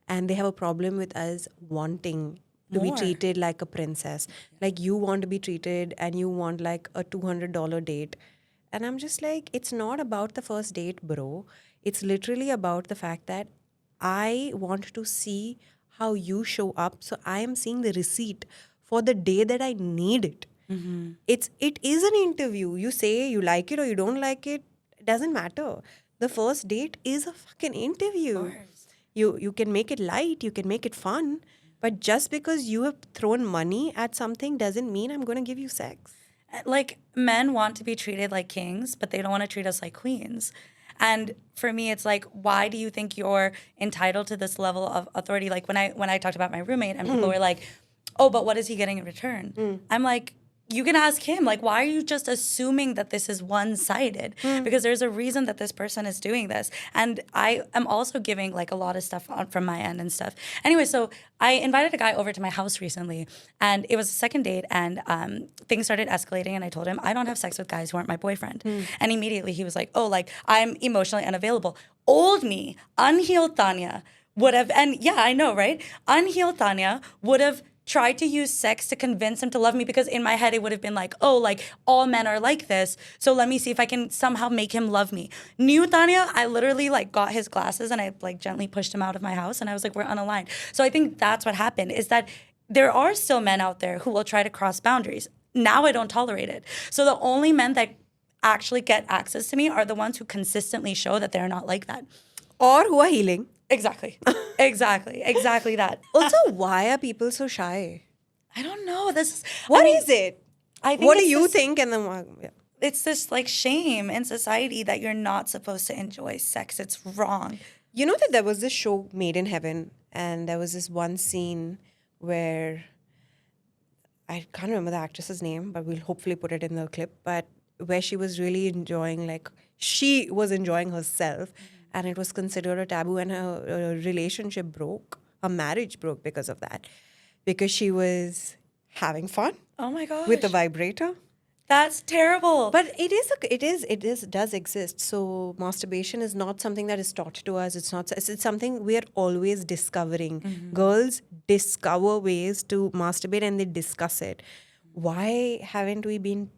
and they have a problem with us wanting to be treated like a princess. Like you want to be treated and you want like a $200 date. And I'm just like, it's not about the first date, bro. It's literally about the fact that I want to see how you show up. So I am seeing the receipt for the day that I need it. Mm-hmm. It is an interview. You say you like it or you don't like it. It doesn't matter. The first date is a fucking interview. You can make it light. You can make it fun. But just because you have thrown money at something doesn't mean I'm going to give you sex. Like men want to be treated like kings, but they don't want to treat us like queens. And for me, it's like, why do you think you're entitled to this level of authority? Like when I talked about my roommate and people were like, oh, but what is he getting in return? I'm like, you can ask him, like, why are you just assuming that this is one-sided? Because there's a reason that this person is doing this. And I am also giving, like, a lot of stuff from my end and stuff. Anyway, so I invited a guy over to my house recently, and it was a second date, and things started escalating, and I told him, I don't have sex with guys who aren't my boyfriend. And immediately he was like, oh, like, I'm emotionally unavailable. Old me, unhealed Tanya would have, and yeah, I know, right? Unhealed Tanya would have tried to use sex to convince him to love me, because in my head it would have been like, oh, like all men are like this, so let me see if I can somehow make him love me. New Tanya, I literally like got his glasses and I like gently pushed him out of my house, and I was like, we're unaligned. So I think that's what happened, is that there are still men out there who will try to cross boundaries. Now I don't tolerate it. So the only men that actually get access to me are the ones who consistently show that they're not like that. Or who are healing. Exactly. Exactly that. Also, why are people so shy? I don't know. What is it? I think What do you think? And then yeah. It's this like shame in society that you're not supposed to enjoy sex. It's wrong. You know that there was this show, Made in Heaven, and there was this one scene where I can't remember the actress's name, but we'll hopefully put it in the clip, but where she was really enjoying, like, she was enjoying herself. And it was considered a taboo, and her relationship broke. Her marriage broke because of that. Because she was having fun. Oh my gosh. With a vibrator. That's terrible. But it does exist. So masturbation is not something that is taught to us. It's something we are always discovering. Girls discover ways to masturbate and they discuss it. Why haven't we been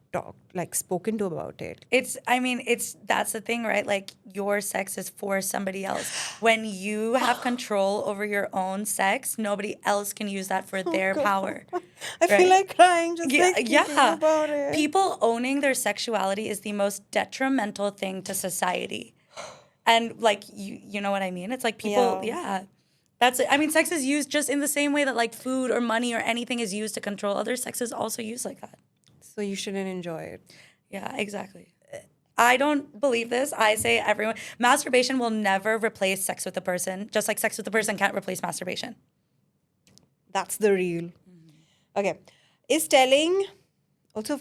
spoken to about it? That's the thing, right? Like, your sex is for somebody else. When you have control over your own sex, nobody else can use that for their power. I feel like crying just thinking yeah. about it. People owning their sexuality is the most detrimental thing to society. And like, you know what I mean? It's like people, That's it. I mean, sex is used just in the same way that like food or money or anything is used to control others. Sex is also used like that. So you shouldn't enjoy it. Yeah, exactly. I don't believe this. I say masturbation will never replace sex with a person, just like sex with a person can't replace masturbation. That's the real. Okay. Also,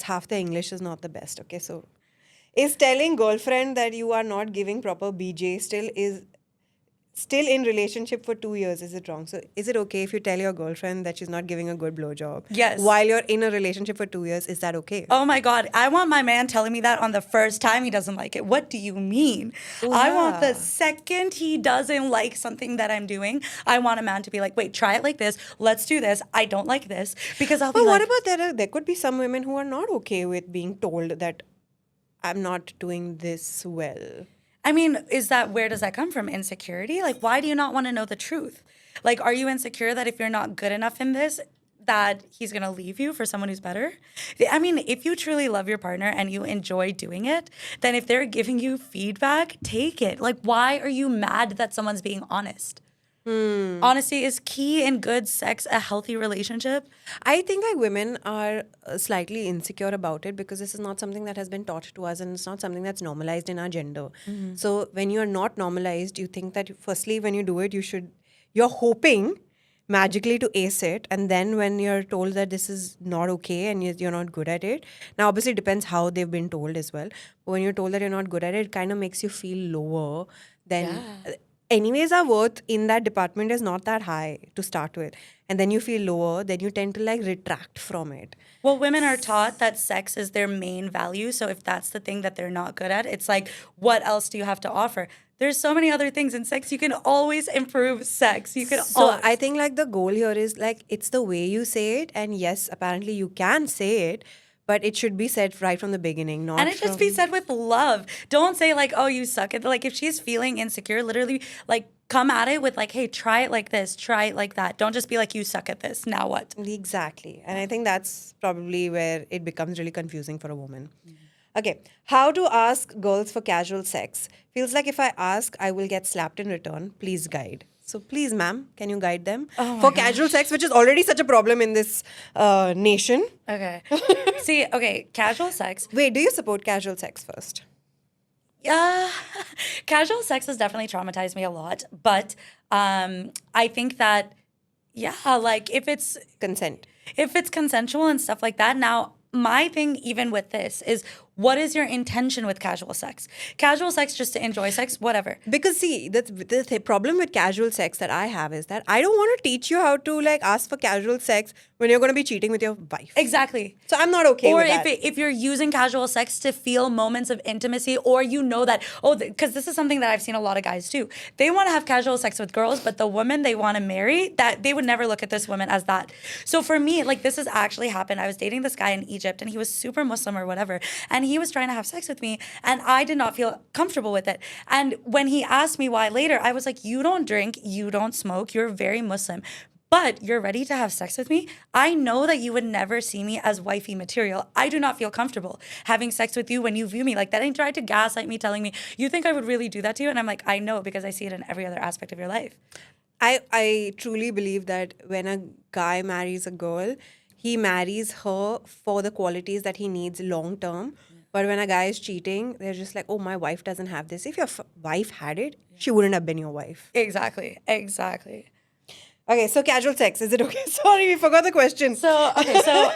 half the English is not the best, okay? So, is telling girlfriend that you are not giving proper BJ still in relationship for 2 years, is it wrong? So is it okay if you tell your girlfriend that she's not giving a good blowjob? Yes. While you're in a relationship for 2 years, is that okay? Oh my God. I want my man telling me that on the first time he doesn't like it. What do you mean? Ooh, I want the second he doesn't like something that I'm doing, I want a man to be like, wait, try it like this. Let's do this. I don't like this. Because I'll be like... But what about there could be some women who are not okay with being told that I'm not doing this well. I mean, where does that come from? Insecurity? Like, why do you not want to know the truth? Like, are you insecure that if you're not good enough in this, that he's going to leave you for someone who's better? I mean, if you truly love your partner and you enjoy doing it, then if they're giving you feedback, take it. Like, why are you mad that someone's being honest? Honesty is key in good sex, a healthy relationship. I think like women are slightly insecure about it because this is not something that has been taught to us, and it's not something that's normalized in our gender. So when you're not normalized, you think that firstly when you do it, you're hoping magically to ace it, and then when you're told that this is not okay and you're not good at it, now obviously it depends how they've been told as well, but when you're told that you're not good at it, it kind of makes you feel lower than... Anyways, our worth in that department is not that high to start with. And then you feel lower, then you tend to like retract from it. Well, women are taught that sex is their main value. So if that's the thing that they're not good at, it's like, what else do you have to offer? There's so many other things in sex. You can always improve sex. I think like the goal here is like, it's the way you say it. And yes, apparently you can say it. But it should be said right from the beginning, not... And it should be said with love. Don't say like, oh, you suck at... Like, if she's feeling insecure, literally, like, come at it with like, hey, try it like this, try it like that. Don't just be like, you suck at this, now what? Exactly. And I think that's probably where it becomes really confusing for a woman. Okay. How to ask girls for casual sex. Feels like if I ask, I will get slapped in return. Please guide. So please, ma'am, can you guide them for casual sex, which is already such a problem in this nation? Okay. See, casual sex. Wait, do you support casual sex first? Yeah, casual sex has definitely traumatized me a lot, but I think that like Consent. if it's consensual and stuff like that. Now, my thing even with this is what is your intention with casual sex? Casual sex just to enjoy sex, whatever. Because see, the problem with casual sex that I have is that I don't want to teach you how to like ask for casual sex when you're going to be cheating with your wife. Exactly. So I'm not okay Or with that. if you're using casual sex to feel moments of intimacy, or you know that, because this is something that I've seen a lot of guys do. They want to have casual sex with girls, but the woman they want to marry, that they would never look at this woman as that. So for me, like this has actually happened. I was dating this guy in Egypt and he was super Muslim or whatever. And he was trying to have sex with me and I did not feel comfortable with it. And when he asked me why later, I was like, you don't drink, you don't smoke, you're very Muslim, but you're ready to have sex with me. I know that you would never see me as wifey material. I do not feel comfortable having sex with you when you view me like that. And he tried to gaslight me, telling me, you think I would really do that to you? And I'm like, I know, because I see it in every other aspect of your life. I truly believe that when a guy marries a girl, he marries her for the qualities that he needs long term. But when a guy is cheating, they're just like, oh, my wife doesn't have this. If your wife had it, she wouldn't have been your wife. Exactly. Okay, so casual sex, is it okay? Sorry, we forgot the question. So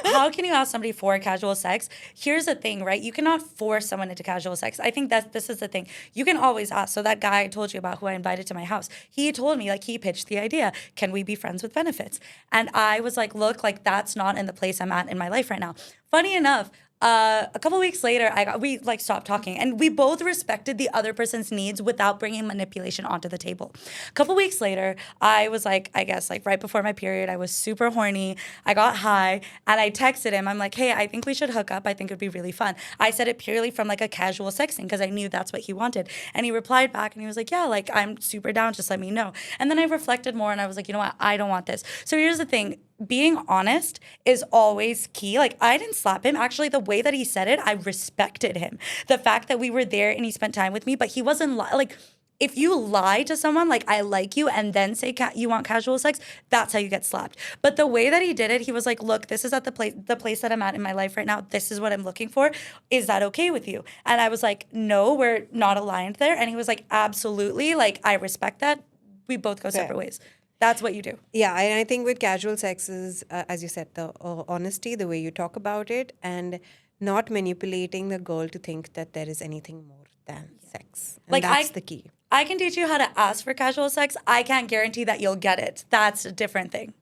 how can you ask somebody for casual sex? Here's the thing, right? You cannot force someone into casual sex. I think this is the thing. You can always ask. So that guy I told you about who I invited to my house, he told me, like, he pitched the idea, can we be friends with benefits? And I was like, look, like that's not in the place I'm at in my life right now. Funny enough, a couple weeks later, we like stopped talking, and we both respected the other person's needs without bringing manipulation onto the table. A couple weeks later, I was like, I guess like right before my period, I was super horny. I got high, and I texted him. I'm like, hey, I think we should hook up. I think it'd be really fun. I said it purely from like a casual sexting because I knew that's what he wanted. And he replied back, and he was like, yeah, like I'm super down. Just let me know. And then I reflected more, and I was like, you know what? I don't want this. So here's the thing. Being honest is always key. Like, I didn't slap him. Actually, the way that he said it, I respected him. The fact that we were there and he spent time with me, but he wasn't like, if you lie to someone like I like you and then say you want casual sex, that's how you get slapped. But the way that he did it, he was like, look, this is at the place that I'm at in my life right now. This is what I'm looking for. Is that okay with you? And I was like, no, we're not aligned there. And he was like, absolutely. Like, I respect that. We both go separate ways. That's what you do. Yeah, and I think with casual sex is, as you said, the honesty, the way you talk about it, and not manipulating the girl to think that there is anything more than sex. And like, that's the key. I can teach you how to ask for casual sex. I can't guarantee that you'll get it. That's a different thing.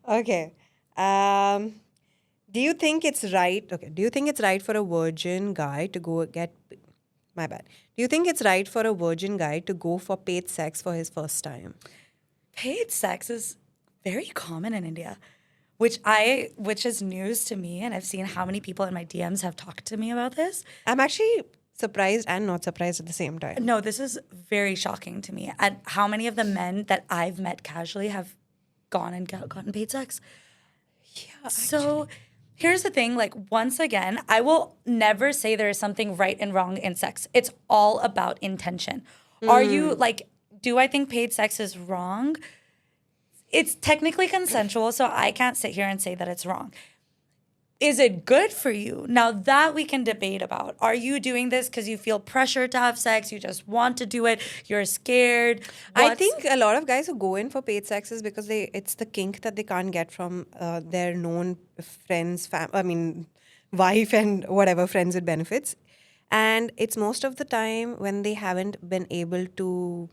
Okay. Do you think it's right? Okay. Do you think it's right for a virgin guy to go get... My bad. Do you think it's right for a virgin guy to go for paid sex for his first time? Paid sex is very common in India, which is news to me, and I've seen how many people in my DMs have talked to me about this. I'm actually surprised and not surprised at the same time. No, this is very shocking to me at how many of the men that I've met casually have gone and gotten paid sex. Yeah. So here's the thing, like, once again, I will never say there is something right and wrong in sex. It's all about intention. Are you like... Do I think paid sex is wrong? It's technically consensual, so I can't sit here and say that it's wrong. Is it good for you? Now, that we can debate about. Are you doing this because you feel pressure to have sex? You just want to do it? You're scared? I think a lot of guys who go in for paid sex is because it's the kink that they can't get from their known friends, wife and whatever, friends with benefits. And it's most of the time when they haven't been able to...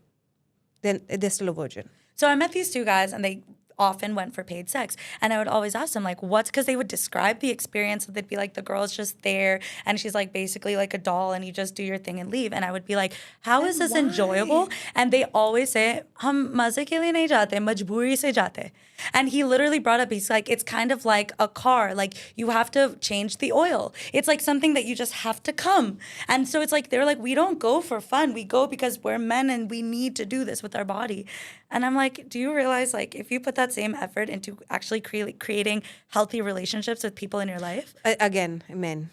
then they're still a virgin. So I met these two guys, and they often went for paid sex. And I would always ask them, like, what's... Because they would describe the experience. They'd be like, the girl's just there, and she's, like, basically like a doll, and you just do your thing and leave. And I would be like, how is this enjoyable? And they always say, hum maze ke liye nahi jate, majboori se jate. And he literally brought up, he's like, it's kind of like a car. Like, you have to change the oil. It's like something that you just have to come. And so it's like, they're like, we don't go for fun. We go because we're men and we need to do this with our body. And I'm like, do you realize, like, if you put that same effort into actually creating healthy relationships with people in your life? Again, men.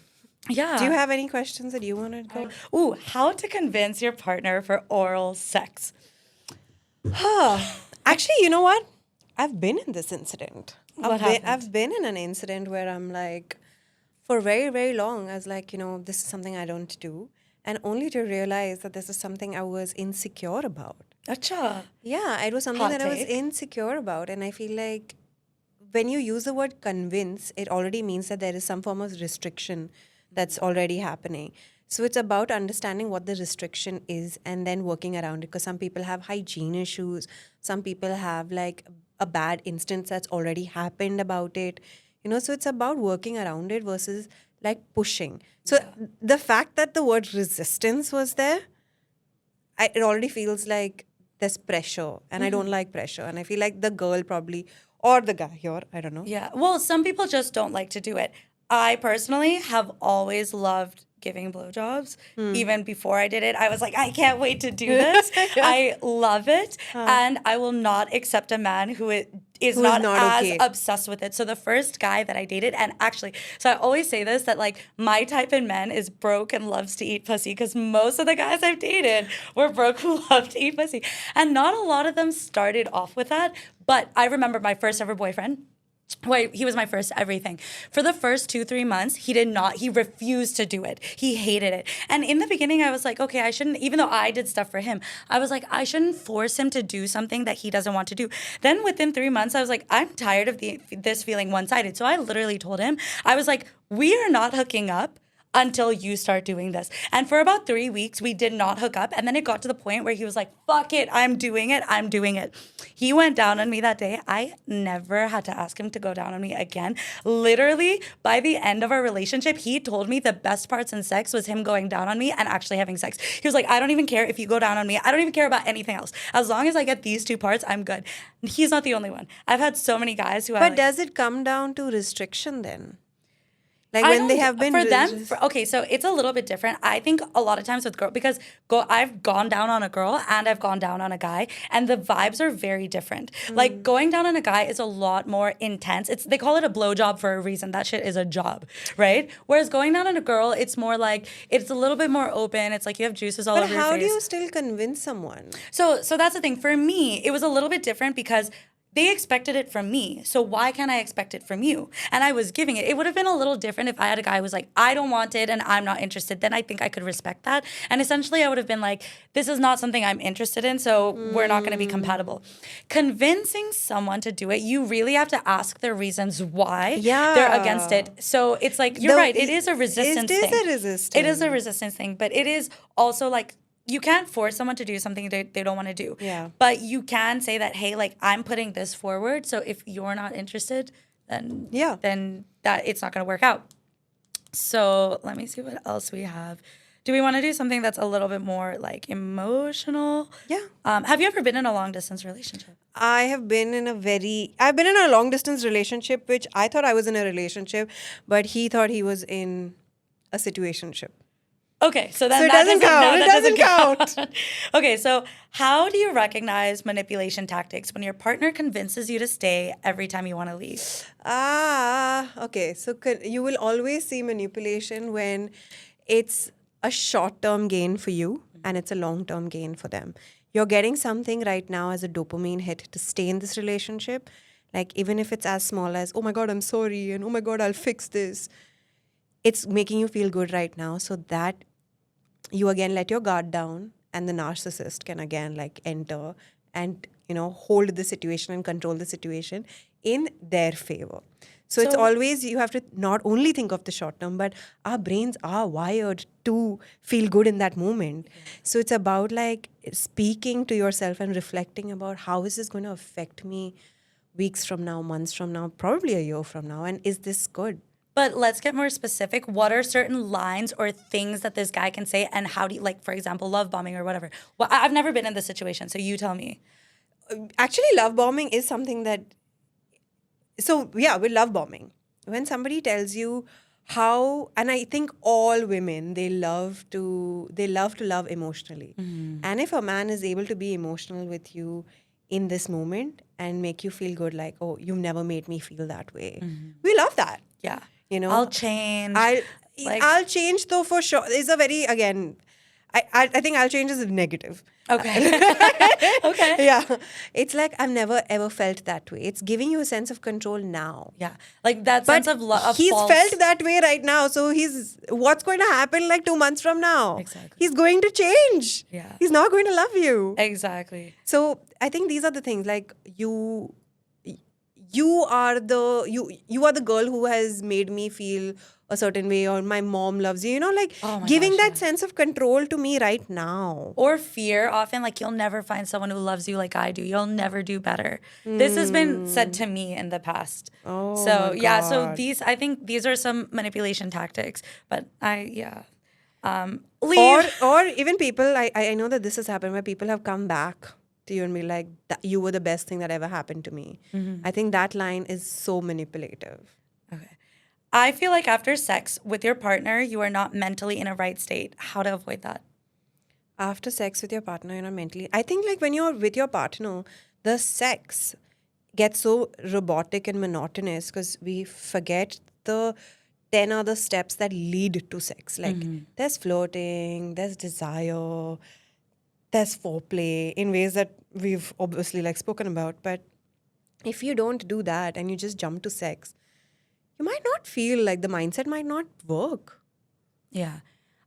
Yeah. Do you have any questions that you want to go? How to convince your partner for oral sex? Actually, you know what? I've been in this incident. Happened? I've been in an incident where I'm like, for very, very long, I was like, this is something I don't do. and only to realize that this is something I was insecure about. Acha. Yeah, it was something Hot that I was take. insecure about. And I feel like when you use the word convince, it already means that there is some form of restriction that's already happening. So it's about understanding what the restriction is and then working around it. Because some people have hygiene issues, some people have like a bad instance that's already happened about it. So it's about working around it versus like pushing. So the fact that the word resistance was there, it already feels like there's pressure, and I don't like pressure. And I feel like the girl probably, or the guy here, I don't know. Yeah. Well, some people just don't like to do it. I personally have always loved giving blowjobs. Even before I did it, I was like, I can't wait to do this. I love it. And I will not accept a man who is Who's not not as okay. obsessed with it. So the first guy that I dated, and actually, so I always say this, that like my type in men is broke and loves to eat pussy, because most of the guys I've dated were broke who love to eat pussy. And not a lot of them started off with that. But I remember my first ever boyfriend. Wait, he was my first everything. For the first 2-3 months, he refused to do it. He hated it. And in the beginning, I was like, okay, I shouldn't, even though I did stuff for him, I was like, I shouldn't force him to do something that he doesn't want to do. Then within 3 months, I was like, I'm tired of this feeling one-sided. So I literally told him, I was like, we are not hooking up until you start doing this. And for about 3 weeks, we did not hook up. And then it got to the point where he was like, fuck it, I'm doing it. He went down on me that day. I never had to ask him to go down on me again. Literally, by the end of our relationship, he told me the best parts in sex was him going down on me and actually having sex. He was like, I don't even care if you go down on me. I don't even care about anything else. As long as I get these 2 parts, I'm good. He's not the only one. I've had so many guys who But does it come down to restriction then? Like I when they don't- have been for them. Okay, so it's a little bit different. I think a lot of times with girl, because I've gone down on a girl and I've gone down on a guy, and the vibes are very different. Like going down on a guy is a lot more intense. They call it a blowjob for a reason. That shit is a job, right? Whereas going down on a girl, it's more like it's a little bit more open. It's like you have juices all But over your face. how do you still convince someone? So that's the thing. For me, it was a little bit different because they expected it from me. So why can't I expect it from you? And I was giving it. It would have been a little different if I had a guy who was like, I don't want it and I'm not interested. Then I think I could respect that. And essentially I would have been like, this is not something I'm interested in, so we're not going to be compatible. Convincing someone to do it, you really have to ask their reasons why they're against it. So it's like, you're right. It is a resistance thing. It is a resistance. It is a resistance thing. But it is also like, you can't force someone to do something they don't want to do. Yeah. But you can say that, hey, like, I'm putting this forward. So if you're not interested, then that it's not going to work out. So let me see what else we have. Do we want to do something that's a little bit more like emotional? Yeah. Have you ever been in a long distance relationship? I've been in a long distance relationship, which I thought I was in a relationship, but he thought he was in a situationship. Okay, so then So it that doesn't count. No, It that doesn't count. Okay, so how do you recognize manipulation tactics when your partner convinces you to stay every time you want to leave? Okay. So you will always see manipulation when it's a short-term gain for you and it's a long-term gain for them. You're getting something right now as a dopamine hit to stay in this relationship. Like even if it's as small as, oh my God, I'm sorry, and oh my God, I'll fix this. It's making you feel good right now so that you again let your guard down and the narcissist can again like enter and, hold the situation and control the situation in their favor. So it's always, you have to not only think of the short term, but our brains are wired to feel good in that moment. So it's about like speaking to yourself and reflecting about how is this going to affect me weeks from now, months from now, probably a year from now, and is this good? But let's get more specific. What are certain lines or things that this guy can say, and how do you, like, for example, love bombing or whatever? Well, I've never been in this situation, so you tell me. Actually, love bombing is something that... So, yeah, with love bombing, when somebody tells you how... And I think all women, they love to love emotionally. Mm-hmm. And if a man is able to be emotional with you in this moment and make you feel good, like, oh, you've never made me feel that way. Mm-hmm. We love that. Yeah. I'll change. I'll change though for sure. It's a very, again, I think I'll change as a negative. Okay. Okay. Yeah. It's like I've never ever felt that way. It's giving you a sense of control now. Yeah. Like that But sense of he's false. felt that way right now. So what's going to happen like 2 months from now? Exactly. He's going to change. Yeah. He's not going to love you. Exactly. So I think these are the things like you are the girl who has made me feel a certain way, or my mom loves you, like Oh my giving gosh, that yeah. sense of control to me right now. Or fear, often like you'll never find someone who loves you like I do. You'll never do better. This has been said to me in the past. Oh So my yeah, so God. I think these are some manipulation tactics. But leave. Or even people, I know that this has happened where people have come back to you and be like, you were the best thing that ever happened to me. I think that line is so manipulative. Okay. I feel like after sex with your partner, you are not mentally in a right state. How to avoid that? After sex with your partner, you're not mentally. I think like when you're with your partner, the sex gets so robotic and monotonous because we forget the 10 other steps that lead to sex. Like there's flirting, there's desire, there's foreplay in ways that we've obviously like spoken about. But if you don't do that and you just jump to sex, you might not feel like the mindset might not work. Yeah.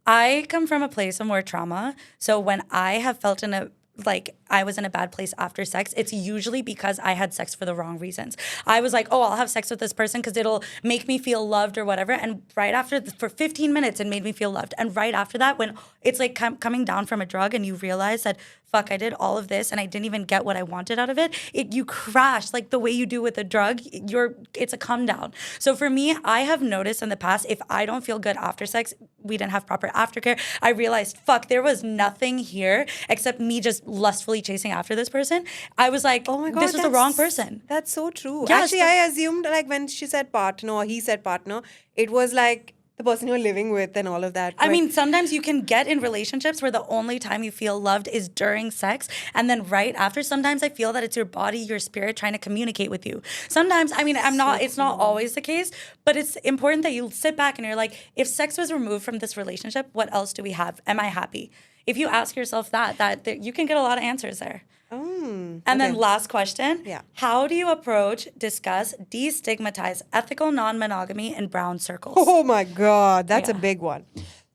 I come from a place of more trauma. So when I have felt I was in a bad place after sex, it's usually because I had sex for the wrong reasons. I was like, oh, I'll have sex with this person because it'll make me feel loved or whatever. And right after, for 15 minutes, it made me feel loved. And right after that, when it's like coming down from a drug and you realize that, fuck, I did all of this and I didn't even get what I wanted out of it, you crash like the way you do with a drug. It's a come down. So for me, I have noticed in the past, if I don't feel good after sex, we didn't have proper aftercare, I realized, fuck, there was nothing here except me just lustfully chasing after this person. I was like, oh my God, this was the wrong person. That's so true. Yeah, actually, I assumed like when she said partner or he said partner, it was like the person you're living with and all of that. I mean, sometimes you can get in relationships where the only time you feel loved is during sex. And then right after, sometimes I feel that it's your body, your spirit trying to communicate with you. Sometimes, I mean, it's not always the case, but it's important that you sit back and you're like, if sex was removed from this relationship, what else do we have? Am I happy? If you ask yourself that you can get a lot of answers there. And then last question. Yeah. How do you approach, discuss, destigmatize ethical non-monogamy in brown circles? Oh my God, that's a Yeah. big one.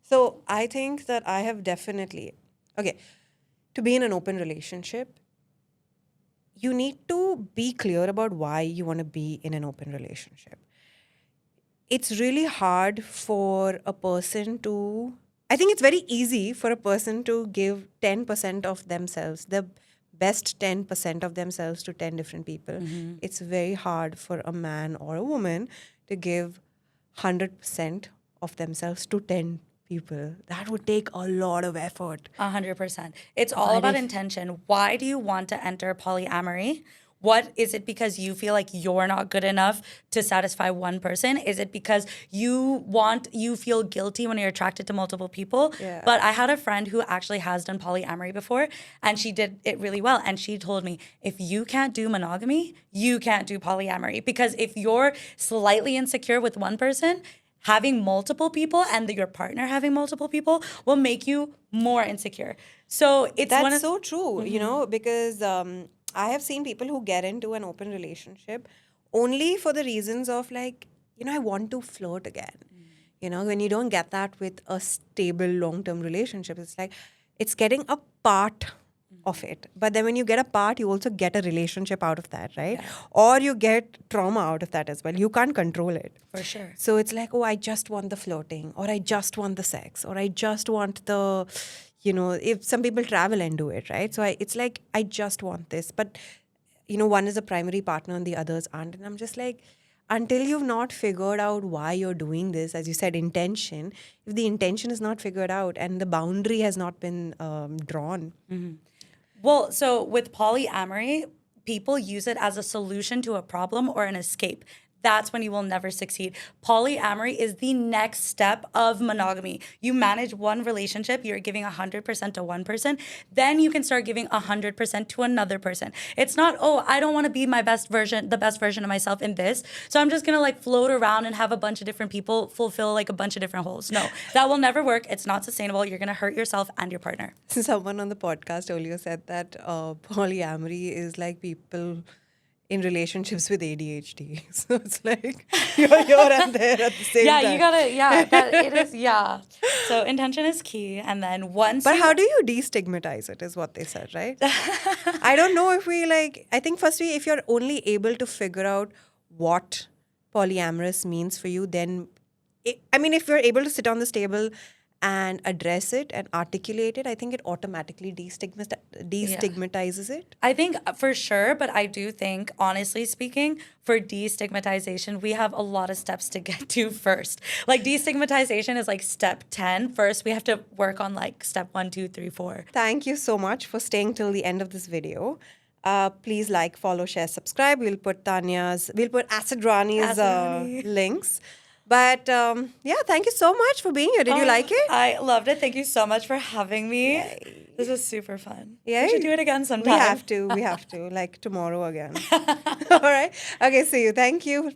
So I think that I have definitely, to be in an open relationship, you need to be clear about why you want to be in an open relationship. It's really hard for a person to, I think it's very easy for a person to give 10% of themselves, the best 10% of themselves to 10 different people. It's very hard for a man or a woman to give 100% of themselves to 10 people. That would take a lot of effort. 100%. It's all about intention. Why do you want to enter polyamory? What is it, because you feel like you're not good enough to satisfy one person? Is it because you feel guilty when you're attracted to multiple people? Yeah. But I had a friend who actually has done polyamory before, and she did it really well. And she told me, if you can't do monogamy, you can't do polyamory. Because if you're slightly insecure with one person, having multiple people and your partner having multiple people will make you more insecure. So That's so true, because I have seen people who get into an open relationship only for the reasons of like, I want to flirt again. When you don't get that with a stable long-term relationship, it's like, it's getting a part of it. But then when you get a part, you also get a relationship out of that, right? Yeah. Or you get trauma out of that as well. You can't control it. For sure. So it's like, oh, I just want the flirting, or I just want the sex, or I just want the, if some people travel and do it, right? So it's like, I just want this. But, one is a primary partner and the others aren't. And I'm just like, until you've not figured out why you're doing this, as you said, intention, if the intention is not figured out and the boundary has not been drawn. Well, so with polyamory, people use it as a solution to a problem or an escape. that's when you will never succeed. Polyamory is the next step of monogamy. You manage one relationship, you're giving 100% to one person, then you can start giving 100% to another person. It's not, oh, I don't want to be the best version of myself in this, so I'm just gonna like float around and have a bunch of different people fulfill like a bunch of different holes. No, that will never work. It's not sustainable. You're gonna hurt yourself and your partner. Someone on the podcast earlier said that polyamory is like people in relationships with ADHD. So it's like you're here and there at the same time. It is, yeah. So intention is key. And then But how do you destigmatize it is what they said, right? I don't know if I think firstly, if you're only able to figure out what polyamorous means for you, then, if you're able to sit on this table and address it and articulate it, I think it automatically destigmatizes it. I think for sure, but I do think, honestly speaking, for destigmatization, we have a lot of steps to get to first. Like destigmatization is like step 10. First, we have to work on like step 1, 2, 3, 4. Thank you so much for staying till the end of this video. Please like, follow, share, subscribe. We'll put Acid Rani's links. But thank you so much for being here. Did you like it? I loved it. Thank you so much for having me. Yay. This was super fun. Yeah, we should do it again sometime. We have to, like tomorrow again. All right. Okay, see you. Thank you.